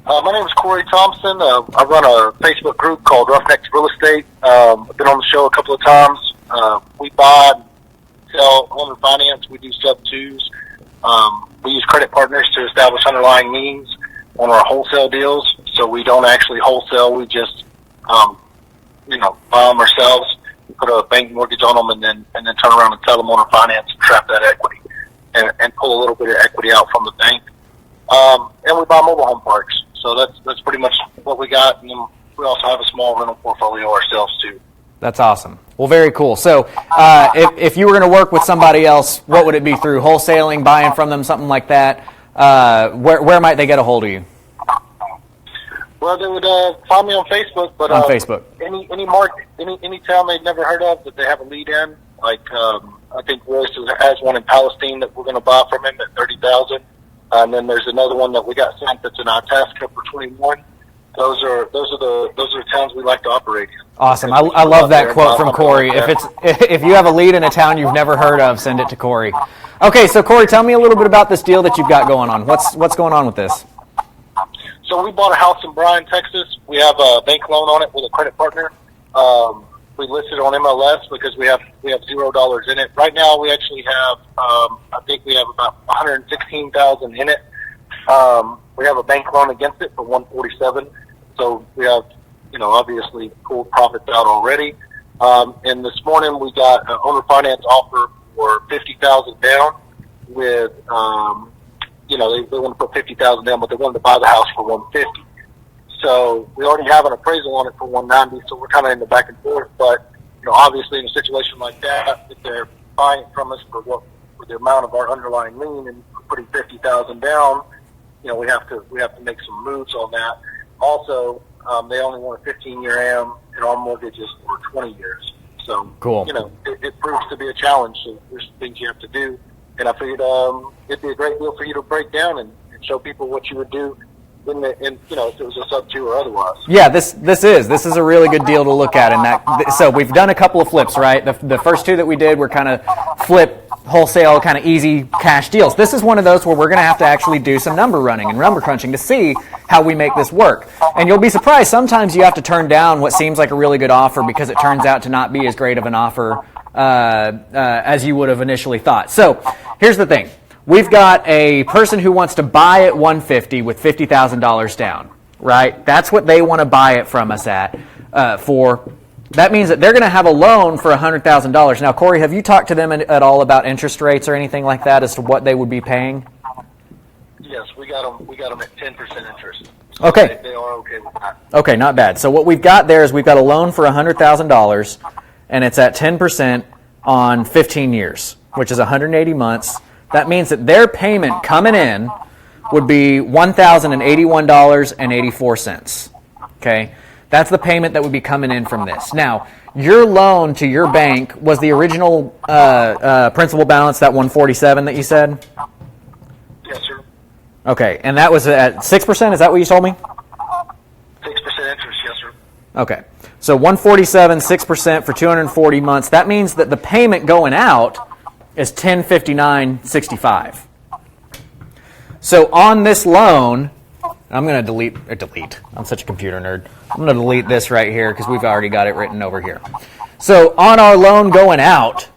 My name is Corey Thompson. I run a Facebook group called Roughnecks Real Estate. I've been on the show a couple of times. We buy and sell owner finance. We do sub-twos. We use credit partners to establish underlying liens on our wholesale deals. So we don't actually wholesale. We just, buy them ourselves. We put a bank mortgage on them and then turn around and sell them owner finance and trap that equity and pull a little bit of equity out from the bank. And we buy mobile home parks. So that's pretty much what we got. And then we also have a small rental portfolio ourselves, too. That's awesome. Well, very cool. So if you were going to work with somebody else, what would it be through? Wholesaling, buying from them, something like that? Where might they get a hold of you? Well, they would find me on Facebook. But on Facebook. Any town they've never heard of that they have a lead in. Like I think Royce has one in Palestine that we're going to buy from him at $30,000. And then there's another one that we got sent that's in Itasca for 21. Those are the towns we like to operate in. Awesome. I love that quote from Corey. If you have a lead in a town you've never heard of, send it to Corey. Okay, so Corey, tell me a little bit about this deal that you've got going on. What's going on with this? So we bought a house in Bryan, Texas. We have a bank loan on it with a credit partner. We listed on MLS because we have $0 in it. Right now, we actually have I think we have about $116,000 in it. We have a bank loan against it for $147,000. So we have obviously pulled profits out already. And this morning we got an owner finance offer for $50,000 down. With they want to put $50,000 down, but they wanted to buy the house for $150,000. So we already have an appraisal on it for $190,000, so we're kind of in the back and forth. But obviously, in a situation like that, if they're buying it from us for the amount of our underlying lien and putting $50,000 down, we have to make some moves on that. Also, they only want a 15-year AM, and our mortgage is for 20 years. So cool. It proves to be a challenge. So there's things you have to do, and I figured it'd be a great deal for you to break down and show people what you would do. If it was a sub-2 or otherwise. Yeah, this is a really good deal to look at. So we've done a couple of flips, right? The first two that we did were kind of flip, wholesale, kind of easy cash deals. This is one of those where we're going to have to actually do some number running and number crunching to see how we make this work. And you'll be surprised, sometimes you have to turn down what seems like a really good offer because it turns out to not be as great of an offer as you would have initially thought. So here's the thing. We've got a person who wants to buy at $150,000 with $50,000 down, right? That's what they want to buy it from us at for. That means that they're going to have a loan for $100,000. Now, Corey, have you talked to them at all about interest rates or anything like that as to what they would be paying? Yeah, Yes, we got them at 10% interest. So Okay. They are okay with that. Okay, not bad. So what we've got there is we've got a loan for $100,000, and it's at 10% on 15 years, which is 180 months. That means that their payment coming in would be $1,081.84. Okay, that's the payment that would be coming in from this. Now, your loan to your bank was the original principal balance, that 147 that you said? Yes, sir. Okay, and that was at 6%? Is that what you told me? 6% interest, yes, sir. Okay, so 147, 6% for 240 months. That means that the payment going out is $1059.65. So on this loan, I'm going to delete. I'm such a computer nerd. I'm going to delete this right here because we've already got it written over here. So on our loan going out,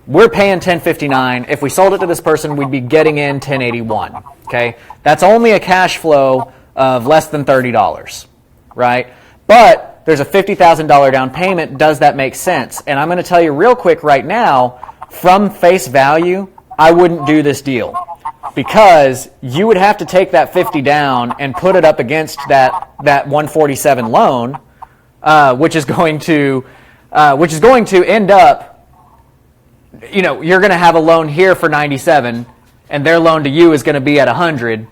we're paying $1059. If we sold it to this person, we'd be getting in $1081. Okay, that's only a cash flow of less than $30, right? But there's a $50,000 down payment. Does that make sense? And I'm going to tell you real quick right now, from face value, I wouldn't do this deal because you would have to take that 50 down and put it up against that 147 loan, which is going to end up, you know, you're going to have a loan here for 97 and their loan to you is going to be at 100.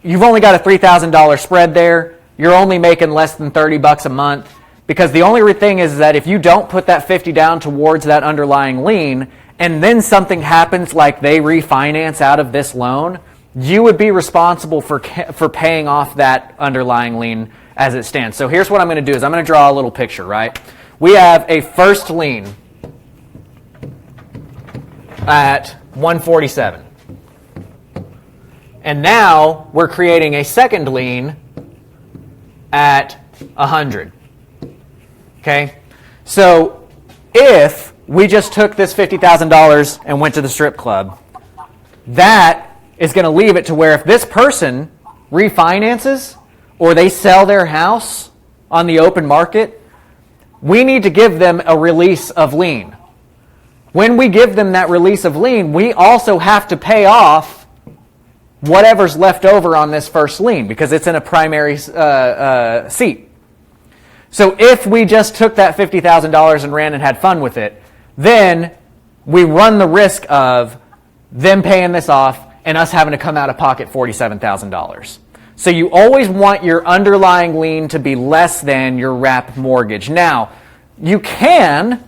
You've only got a $3,000 spread there. You're only making less than $30 a month, because the only thing is that if you don't put that 50 down towards that underlying lien and then something happens like they refinance out of this loan, you would be responsible for paying off that underlying lien as it stands. So here's what I'm going to do is I'm going to draw a little picture, right? We have a first lien at 147. And now we're creating a second lien at 100. Okay? So if we just took this $50,000 and went to the strip club, that is going to leave it to where if this person refinances or they sell their house on the open market, we need to give them a release of lien. When we give them that release of lien, we also have to pay off whatever's left over on this first lien because it's in a primary seat. So if we just took that $50,000 and ran and had fun with it, then we run the risk of them paying this off and us having to come out of pocket $47,000. So you always want your underlying lien to be less than your wrap mortgage. Now, you can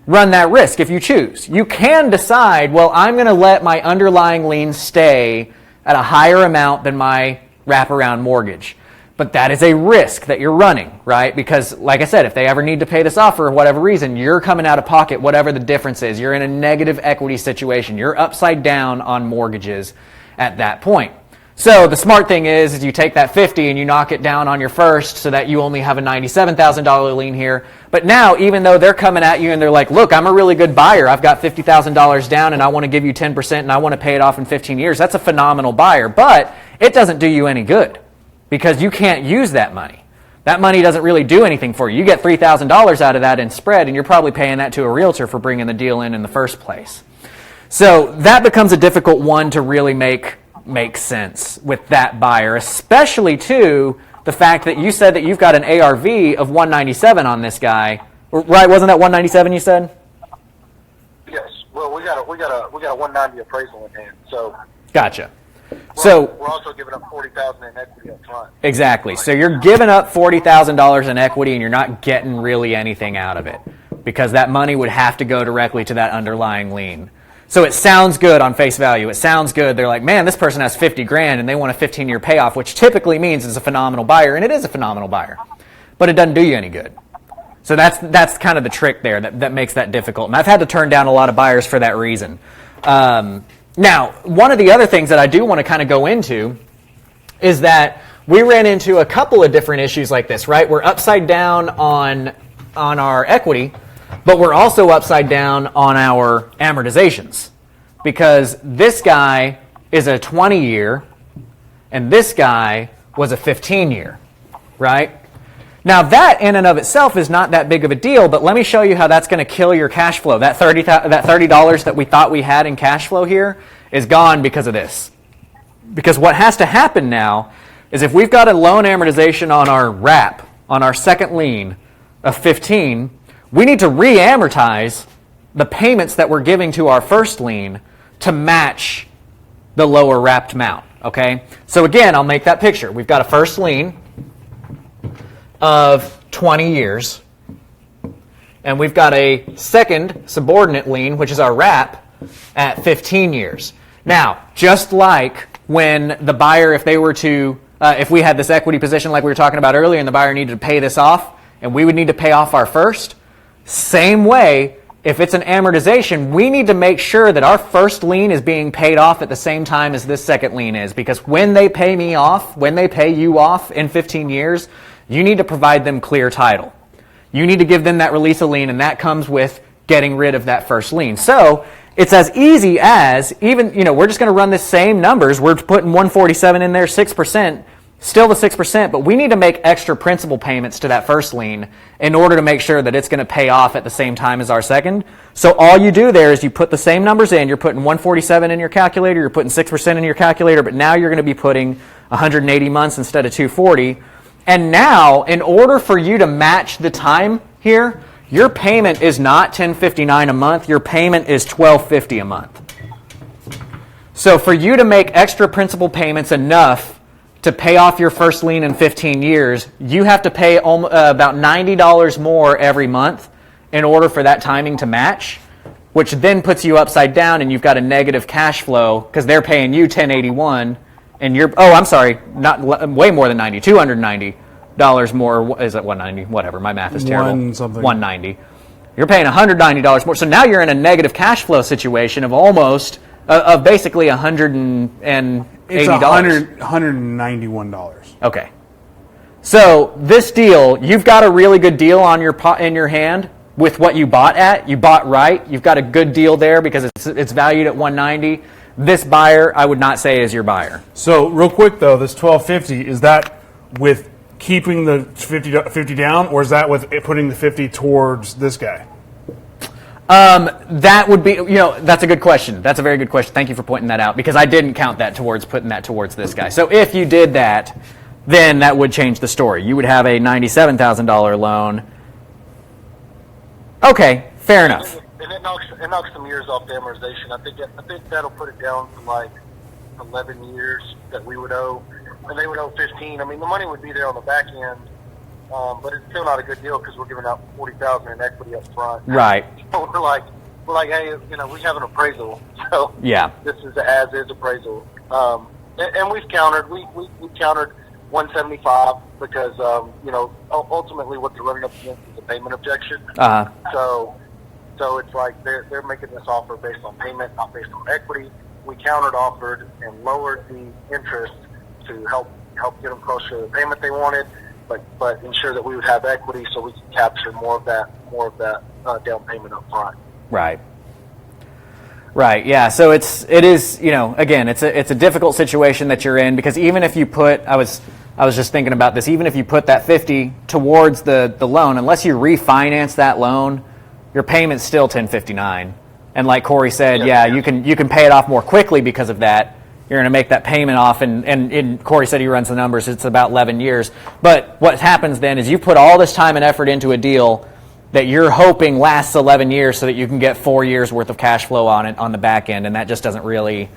run that risk if you choose. You can decide, well, I'm going to let my underlying lien stay at a higher amount than my wraparound mortgage. But that is a risk that you're running, right? Because, like I said, if they ever need to pay this off for whatever reason, you're coming out of pocket, whatever the difference is. You're in a negative equity situation. You're upside down on mortgages at that point. So the smart thing is you take that 50 and you knock it down on your first so that you only have a $97,000 lien here. But now, even though they're coming at you and they're like, look, I'm a really good buyer. I've got $50,000 down and I want to give you 10% and I want to pay it off in 15 years. That's a phenomenal buyer. But it doesn't do you any good because you can't use that money. That money doesn't really do anything for you. You get $3,000 out of that in spread and you're probably paying that to a realtor for bringing the deal in the first place. So that becomes a difficult one to really make sense with that buyer, especially too the fact that you said that you've got an ARV of 197 on this guy, right? Wasn't that 197 you said? Yes. Well, we got a 190 appraisal in hand. So gotcha. So we're also giving up $40,000 in equity up front. Exactly. So you're giving up $40,000 in equity and you're not getting really anything out of it because that money would have to go directly to that underlying lien. So it sounds good on face value. It sounds good. They're like, man, this person has 50 grand and they want a 15-year payoff, which typically means it's a phenomenal buyer, and it is a phenomenal buyer. But it doesn't do you any good. So that's kind of the trick there that makes that difficult. And I've had to turn down a lot of buyers for that reason. Now, one of the other things that I do want to kind of go into is that we ran into a couple of different issues like this, right? We're upside down on our equity, but we're also upside down on our amortizations because this guy is a 20-year and this guy was a 15-year, right? Now that in and of itself is not that big of a deal, but let me show you how that's going to kill your cash flow. That $30 that we thought we had in cash flow here is gone because of this. Because what has to happen now is if we've got a loan amortization on our wrap, on our second lien of 15, we need to re-amortize the payments that we're giving to our first lien to match the lower wrapped amount, okay? So again, I'll make that picture. We've got a first lien of 20 years, and we've got a second subordinate lien, which is our wrap, at 15 years. Now, just like when the buyer, if they were to, if we had this equity position like we were talking about earlier, and the buyer needed to pay this off, and we would need to pay off our first, same way, if it's an amortization, we need to make sure that our first lien is being paid off at the same time as this second lien is. Because when they pay me off, when they pay you off in 15 years, you need to provide them clear title. You need to give them that release of lien, and that comes with getting rid of that first lien. So it's as easy as, even, we're just going to run the same numbers. We're putting 147 in there, 6%. Still the 6%, but we need to make extra principal payments to that first lien in order to make sure that it's going to pay off at the same time as our second. So all you do there is you put the same numbers in. You're putting 147 in your calculator, you're putting 6% in your calculator, but now you're going to be putting 180 months instead of 240. And now, in order for you to match the time here, your payment is not $10.59 a month, your payment is $12.50 a month. So for you to make extra principal payments enough to pay off your first lien in 15 years, you have to pay about $90 more every month in order for that timing to match, which then puts you upside down and you've got a negative cash flow because they're paying you $10.81 and you're, not way more than 90, $290 more, is it 190? Whatever, my math is terrible. 190. You're paying $190 more. So now you're in a negative cash flow situation of almost, of basically $180. It's $191. Okay. So this deal, you've got a really good deal on in your hand with what you bought at. You bought right. You've got a good deal there because it's valued at $190. This buyer, I would not say is your buyer. So real quick though, this $12.50, is that with keeping the 50 down, or is that with putting the 50 towards this guy? That would be, that's a good question. That's a very good question. Thank you for pointing that out because I didn't count that towards putting that towards this guy. So if you did that, then that would change the story. You would have a $97,000 loan. Okay, fair enough. And it knocks some years off the amortization. I think that'll put it down to like 11 years that we would owe, and they would owe 15. I mean, the money would be there on the back end. But it's still not a good deal because we're giving out $40,000 in equity up front. Right. So we're like, hey, we have an appraisal. So yeah, this is the as-is appraisal. And we've countered. We countered 175 because ultimately what they're running up against is a payment objection. So it's like they're making this offer based on payment, not based on equity. We countered offered and lowered the interest to help get them closer to the payment they wanted. But ensure that we would have equity so we could capture more of that down payment up front. Right. Right. Yeah. So it is again it's a difficult situation that you're in because even if you put I was just thinking about this, even if you put that 50 towards the loan, unless you refinance that loan, your payment's still $10.59. And like Corey said, you can pay it off more quickly because of that. You're going to make that payment off, and Corey said he runs the numbers, it's about 11 years. But what happens then is you put all this time and effort into a deal that you're hoping lasts 11 years so that you can get 4 years worth of cash flow on it on the back end, and that just doesn't really,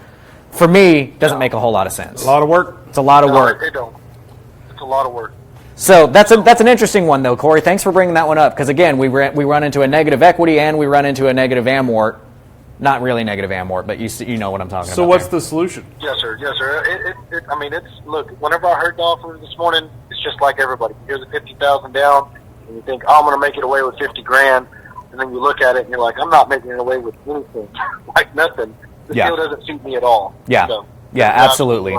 for me, doesn't make a whole lot of sense. A lot of work? It's a lot of work. They don't. It's a lot of work. So that's an interesting one, though, Corey. Thanks for bringing that one up, because, again, we run into a negative equity and we run into a negative amort. Not really negative amort, but you know what I'm talking about. So what's the solution? Yes, sir. Look, whenever I heard the offer this morning, it's just like everybody. Here's a $50,000 down, and you think, I'm going to make it away with $50,000, and then you look at it and you're like, I'm not making it away with anything, like nothing. This deal doesn't suit me at all. Yeah, so, absolutely.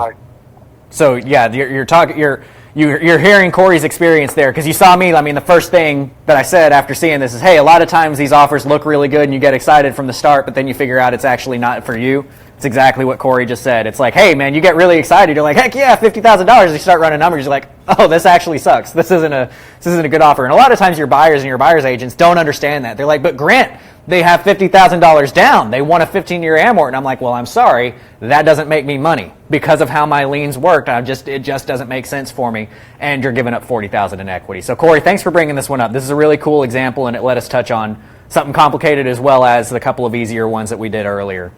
So you're hearing Corey's experience there, because you saw me. I mean, the first thing that I said after seeing this is, hey, a lot of times these offers look really good and you get excited from the start, but then you figure out it's actually not for you. It's exactly what Corey just said. It's like, hey, man, you get really excited. You're like, heck yeah, $50,000. You start running numbers. You're like, oh, this actually sucks. This isn't a good offer. And a lot of times your buyers and your buyer's agents don't understand that. They're like, but Grant, they have $50,000 down. They want a 15-year amort. And I'm like, well, I'm sorry. That doesn't make me money. Because of how my liens worked, it just doesn't make sense for me. And you're giving up $40,000 in equity. So Corey, thanks for bringing this one up. This is a really cool example, and it let us touch on something complicated as well as the couple of easier ones that we did earlier.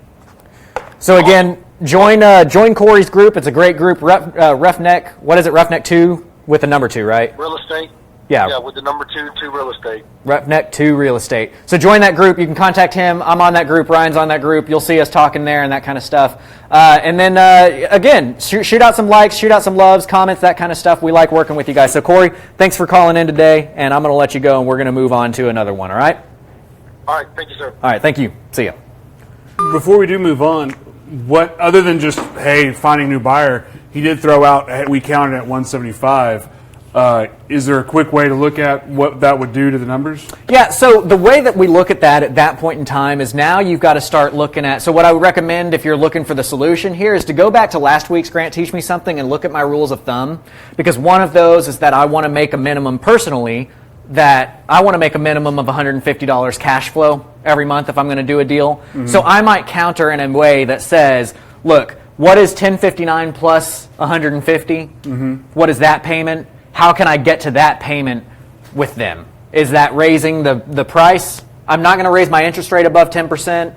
So again, join Corey's group. It's a great group. Roughneck, what is it? Roughneck 2 with the number 2, right? Real estate. Yeah. Yeah, with the number 2 real estate. Roughneck 2 Real Estate. So join that group. You can contact him. I'm on that group. Ryan's on that group. You'll see us talking there and that kind of stuff. And then, again, shoot out some likes, shoot out some loves, comments, that kind of stuff. We like working with you guys. So, Corey, thanks for calling in today, and I'm going to let you go, and we're going to move on to another one, all right? All right, thank you, sir. All right, thank you. See ya. Before we do move on, what other than just, hey, finding a new buyer, he did throw out, hey, we counted at 175. Is there a quick way to look at what that would do to the numbers? Yeah, so the way that we look at that at that point in time is now you've got to start looking at, so what I would recommend if you're looking for the solution here is to go back to last week's Grant Teach Me Something and look at my rules of thumb, because one of those is that I want to make a minimum personally, that I want to make a minimum of $150 cash flow every month if I'm going to do a deal. Mm-hmm. So I might counter in a way that says, look, what is 1059 plus 150? Mm-hmm. What is that payment? How can I get to that payment with them? Is that raising the price? I'm not going to raise my interest rate above 10%,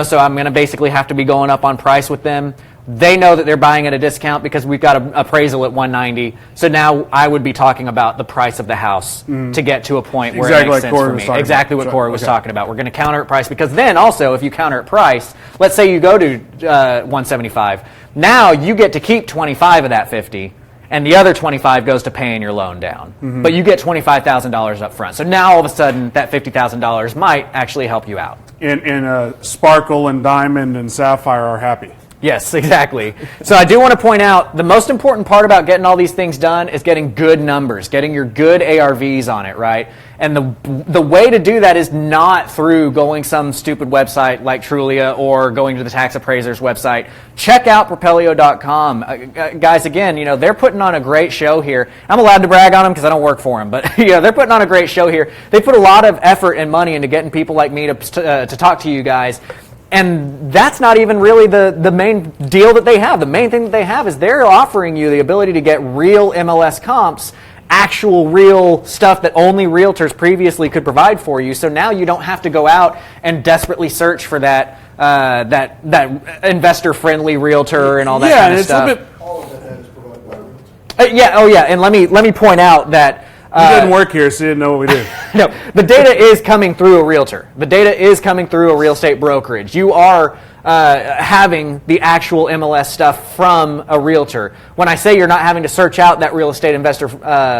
so I'm going to basically have to be going up on price with them. They know that they're buying at a discount because we've got an appraisal at 190. So now I would be talking about the price of the house to get to a point where it makes sense for me. Exactly what Corey was talking about. We're going to counter at price, because then also if you counter at price, let's say you go to 175. Now you get to keep 25 of that 50. And the other 25 goes to paying your loan down. Mm-hmm. But you get $25,000 up front. So now all of a sudden that $50,000 might actually help you out. And Sparkle and Diamond and Sapphire are happy. Yes, exactly. So I do want to point out the most important part about getting all these things done is getting good numbers, getting your good ARVs on it, right? And the way to do that is not through going some stupid website like Trulia or going to the tax appraiser's website. Check out Propelio.com. Guys, again, they're putting on a great show here. I'm allowed to brag on them because I don't work for them, but they're putting on a great show here. They put a lot of effort and money into getting people like me to talk to you guys. And that's not even really the main deal that they have. The main thing that they have is they're offering you the ability to get real MLS comps, actual real stuff that only realtors previously could provide for you. So now you don't have to go out and desperately search for that investor-friendly realtor and all that kind of stuff. All of that is provided by Realtor. And let me point out that he didn't work here, so he didn't know what we did. No, the data is coming through a realtor. The data is coming through a real estate brokerage. You are having the actual MLS stuff from a realtor. When I say you're not having to search out that real estate investor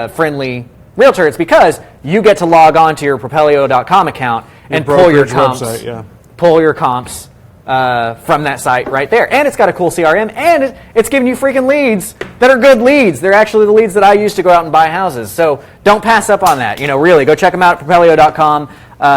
friendly realtor, it's because you get to log on to your Propelio.com account and pull your comps. Website, pull your comps from that site right there. And it's got a cool CRM, and it's giving you freaking leads that are good leads. They're actually the leads that I use to go out and buy houses. So don't pass up on that. Really, go check them out at Propelio.com.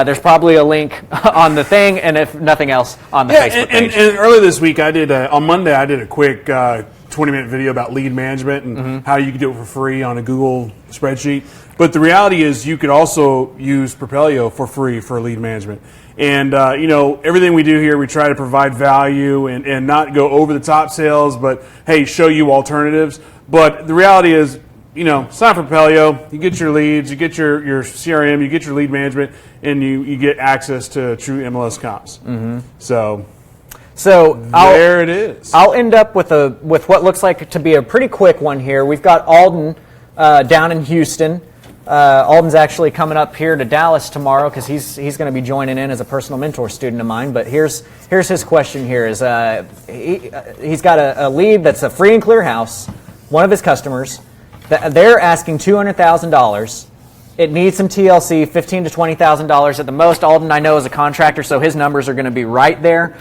There's probably a link on the thing, and if nothing else, on the Facebook page. And earlier this week, on Monday, I did a quick 20-minute video about lead management and how you can do it for free on a Google spreadsheet. But the reality is you could also use Propelio for free for lead management. And, everything we do here, we try to provide value and not go over the top sales, but, hey, show you alternatives. But the reality is, sign for Propelio, you get your leads, you get your CRM, you get your lead management, and you get access to true MLS comps. Mm-hmm. So there it is. I'll end up with what looks like to be a pretty quick one here. We've got Alden down in Houston. Alden's actually coming up here to Dallas tomorrow because he's going to be joining in as a personal mentor student of mine. But here's his question here is he's got a lead that's a free and clear house, one of his customers. They're asking $200,000. It needs some TLC, $15,000 to $20,000 at the most. Alden, I know, is a contractor, so his numbers are going to be right there.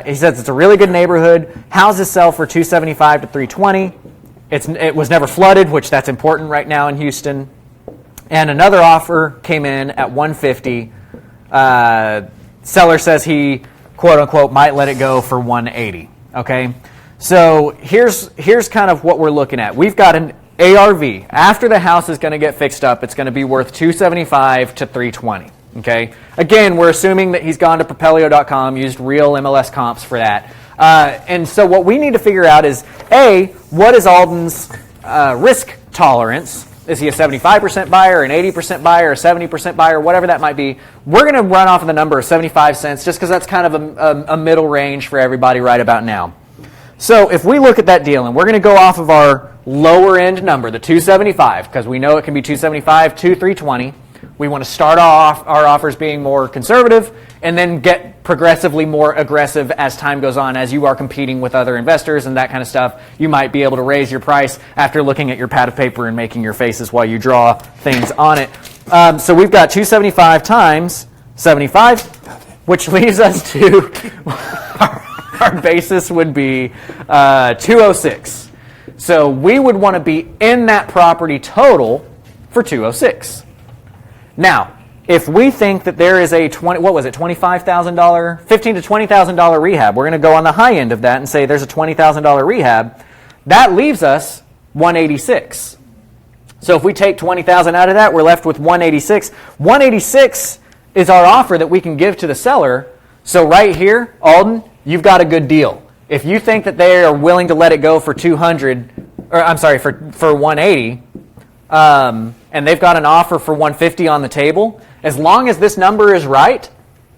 He says it's a really good neighborhood. Houses sell for $275,000 to $320,000. It was never flooded, which that's important right now in Houston. And another offer came in at $150,000. Seller says he, quote unquote, might let it go for $180,000. Okay, so here's kind of what we're looking at. We've got an ARV, after the house is going to get fixed up, it's going to be worth $275 to $320. Okay. Again, we're assuming that he's gone to Propelio.com, used real MLS comps for that. And so what we need to figure out is, A, what is Alden's risk tolerance? Is he a 75% buyer, an 80% buyer, a 70% buyer, whatever that might be? We're going to run off of the number of 75 cents just because that's kind of a middle range for everybody right about now. So if we look at that deal, and we're going to go off of our lower end number, the 275, because we know it can be 275 to 320. We want to start off our offers being more conservative and then get progressively more aggressive as time goes on. As you are competing with other investors and that kind of stuff, you might be able to raise your price after looking at your pad of paper and making your faces while you draw things on it. So we've got 275 times 75, which leaves us to our basis would be 206. So we would want to be in that property total for 206. Now, if we think that there is a $25,000, $15,000 to $20,000 rehab, we're going to go on the high end of that and say there's a $20,000 rehab. That leaves us 186. So if we take 20,000 out of that, we're left with 186. 186 is our offer that we can give to the seller. So right here, Alden, you've got a good deal. If you think that they are willing to let it go for 200, or I'm sorry, for 180. And they've got an offer for 150 on the table, as long as this number is right,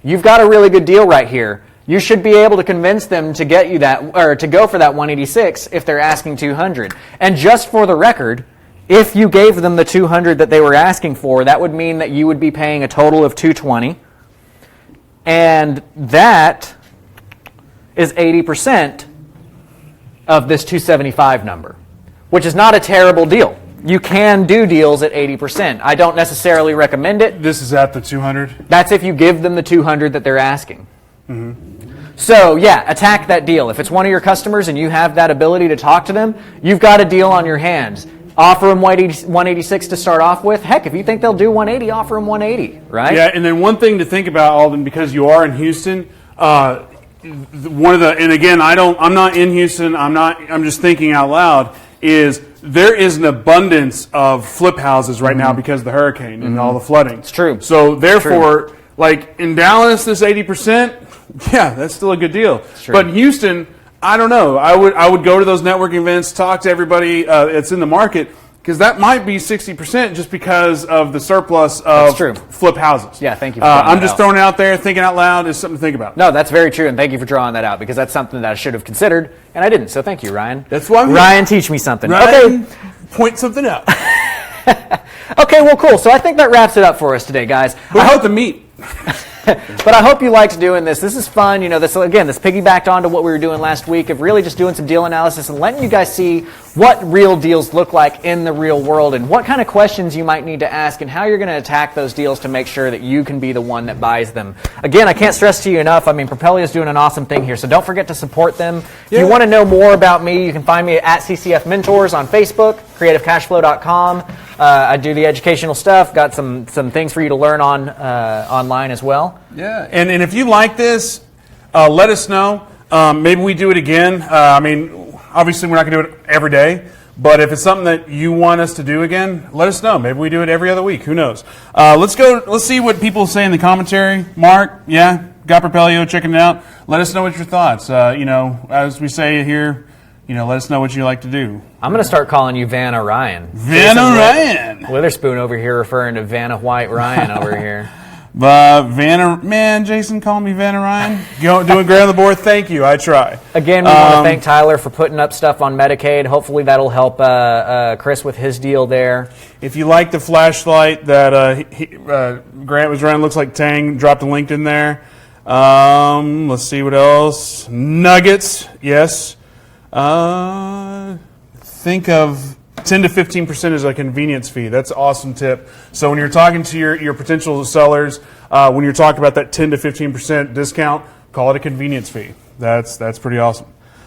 you've got a really good deal right here. You should be able to convince them to get you that, or to go for that 186 if they're asking 200. And just for the record, if you gave them the 200 that they were asking for, that would mean that you would be paying a total of 220. And that is 80% of this 275 number, which is not a terrible deal. You can do deals at 80%. I don't necessarily recommend it. This is at the 200? That's if you give them the 200 that they're asking. Mm-hmm. So, yeah, attack that deal. If it's one of your customers and you have that ability to talk to them, you've got a deal on your hands. Offer them 186 to start off with. Heck, if you think they'll do 180, offer them 180, right? Yeah, and then one thing to think about, Alden, because you are in Houston, and again, I'm not in Houston, I'm just thinking out loud, is there is an abundance of flip houses right now because of the hurricane and all the flooding. It's true. So therefore, like in Dallas, this 80%, yeah, that's still a good deal. But in Houston, I don't know. I would go to those networking events, talk to everybody that's in the market, because that might be 60% just because of the surplus of flip houses. Yeah, thank you for drawing I'm just throwing it out there, thinking out loud is something to think about. No, that's very true, and thank you for drawing that out, because that's something that I should have considered, and I didn't. So thank you, Ryan. That's why Ryan, teach me something. Ryan, okay, point something out. Okay, well, cool. So I think that wraps it up for us today, guys. I hope to meet. But I hope you liked doing this. This is fun. You know, this piggybacked onto what we were doing last week of really just doing some deal analysis and letting you guys see what real deals look like in the real world and what kind of questions you might need to ask and how you're going to attack those deals to make sure that you can be the one that buys them. Again, I can't stress to you enough, I mean, Propelio is doing an awesome thing here, so don't forget to support them. If you want to know more about me, you can find me at CCF Mentors on Facebook, creativecashflow.com. I do the educational stuff, got some things for you to learn on online as well. Yeah, and if you like this, let us know. Maybe we do it again. I mean, obviously we're not going to do it every day, but if it's something that you want us to do again, let us know. Maybe we do it every other week. Who knows? Let's see what people say in the commentary. Mark, yeah, got Propelio, checking it out. Let us know what your thoughts. As we say here, let us know what you like to do. I'm going to start calling you Vanna Ryan. Vanna Ryan. Witherspoon over here referring to Vanna White Ryan over here. But Jason called me Vanna Ryan. Doing great on the board. Thank you. I try. Again, we want to thank Tyler for putting up stuff on Medicaid. Hopefully that'll help Chris with his deal there. If you like the flashlight that Grant was running, looks like Tang dropped a link in there. Let's see what else. Nuggets, yes. Think of 10 to 15% is a convenience fee. That's an awesome tip. So when you're talking to your potential sellers, when you're talking about that 10 to 15% discount, call it a convenience fee. That's pretty awesome.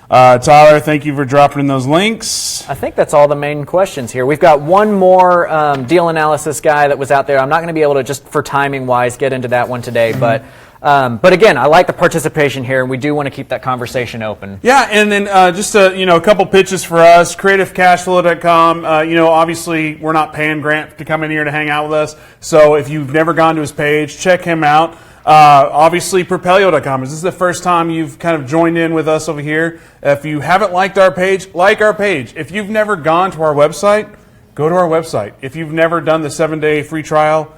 Tyler, thank you for dropping in those links. I think that's all the main questions here. We've got one more deal analysis guy that was out there. I'm not going to be able to, just for timing wise, get into that one today, but But again, I like the participation here, and we do want to keep that conversation open. Yeah, and then just a couple pitches for us. CreativeCashflow.com. Obviously we're not paying Grant to come in here to hang out with us. So if you've never gone to his page, check him out. Obviously Propelio.com. Is this the first time you've kind of joined in with us over here? If you haven't liked our page, like our page. If you've never gone to our website, go to our website. If you've never done the 7-day free trial,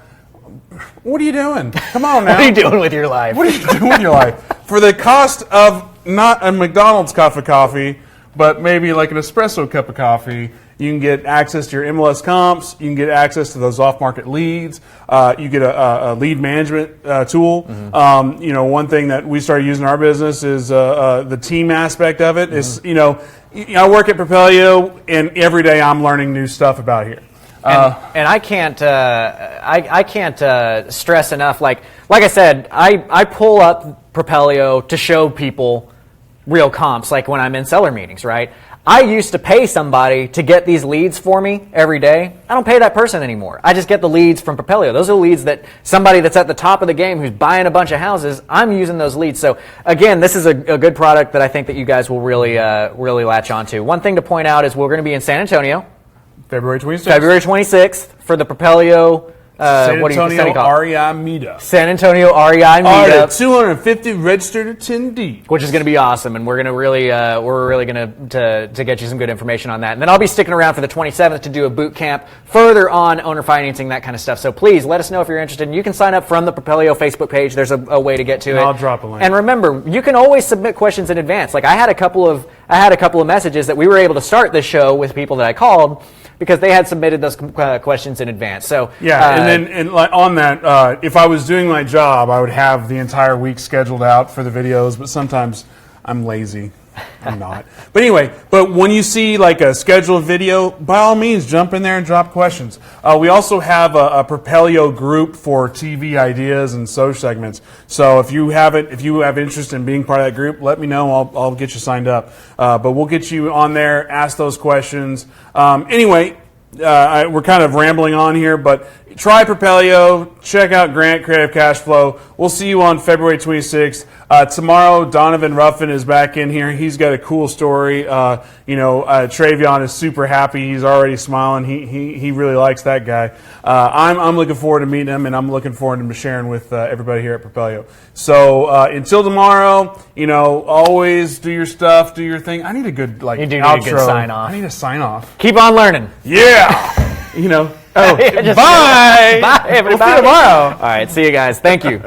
what are you doing? Come on now. What are you doing with your life? What are you doing with your life? For the cost of not a McDonald's cup of coffee, but maybe like an espresso cup of coffee, you can get access to your MLS comps. You can get access to those off-market leads. You get a lead management tool. Mm-hmm. One thing that we started using in our business is the team aspect of it. Mm-hmm. I work at Propelio, and every day I'm learning new stuff about here. And I can't stress enough. Like I said, I pull up Propelio to show people real comps. Like when I'm in seller meetings, right? I used to pay somebody to get these leads for me every day. I don't pay that person anymore. I just get the leads from Propelio. Those are leads that somebody that's at the top of the game who's buying a bunch of houses, I'm using those leads. So again, this is a good product that I think that you guys will really latch onto. One thing to point out is we're going to be in San Antonio. February 26th. February 26th for the Propelio San Antonio REI meetup. San Antonio REI meetup. 250 registered attendees. Which is going to be awesome, and we're going to really going to get you some good information on that. And then I'll be sticking around for the 27th to do a boot camp further on owner financing, that kind of stuff. So please let us know if you're interested. And you can sign up from the Propelio Facebook page. There's a way to get to it. I'll drop a link. And remember, you can always submit questions in advance. Like I had a couple of messages that we were able to start this show with people that I called, because they had submitted those questions in advance. So yeah, and on that, if I was doing my job, I would have the entire week scheduled out for the videos. But sometimes I'm lazy. I'm not. But anyway, when you see like a scheduled video, by all means, jump in there and drop questions. We also have a Propelio group for TV ideas and social segments. So if you have interest in being part of that group, let me know. I'll get you signed up. But we'll get you on there. Ask those questions. Anyway. We're kind of rambling on here, but try Propelio, check out Grant Creative Cash Flow. We'll see you on February 26th. Tomorrow, Donovan Ruffin is back in here. He's got a cool story. Travion is super happy. He's already smiling. He really likes that guy. I'm looking forward to meeting him, and I'm looking forward to sharing with everybody here at Propelio. So until tomorrow, always do your stuff, do your thing. I need a good outro. You do need a good sign off. I need a sign off. Keep on learning. Yeah. Bye. Bye, everybody. We'll see you tomorrow. All right, see you guys. Thank you.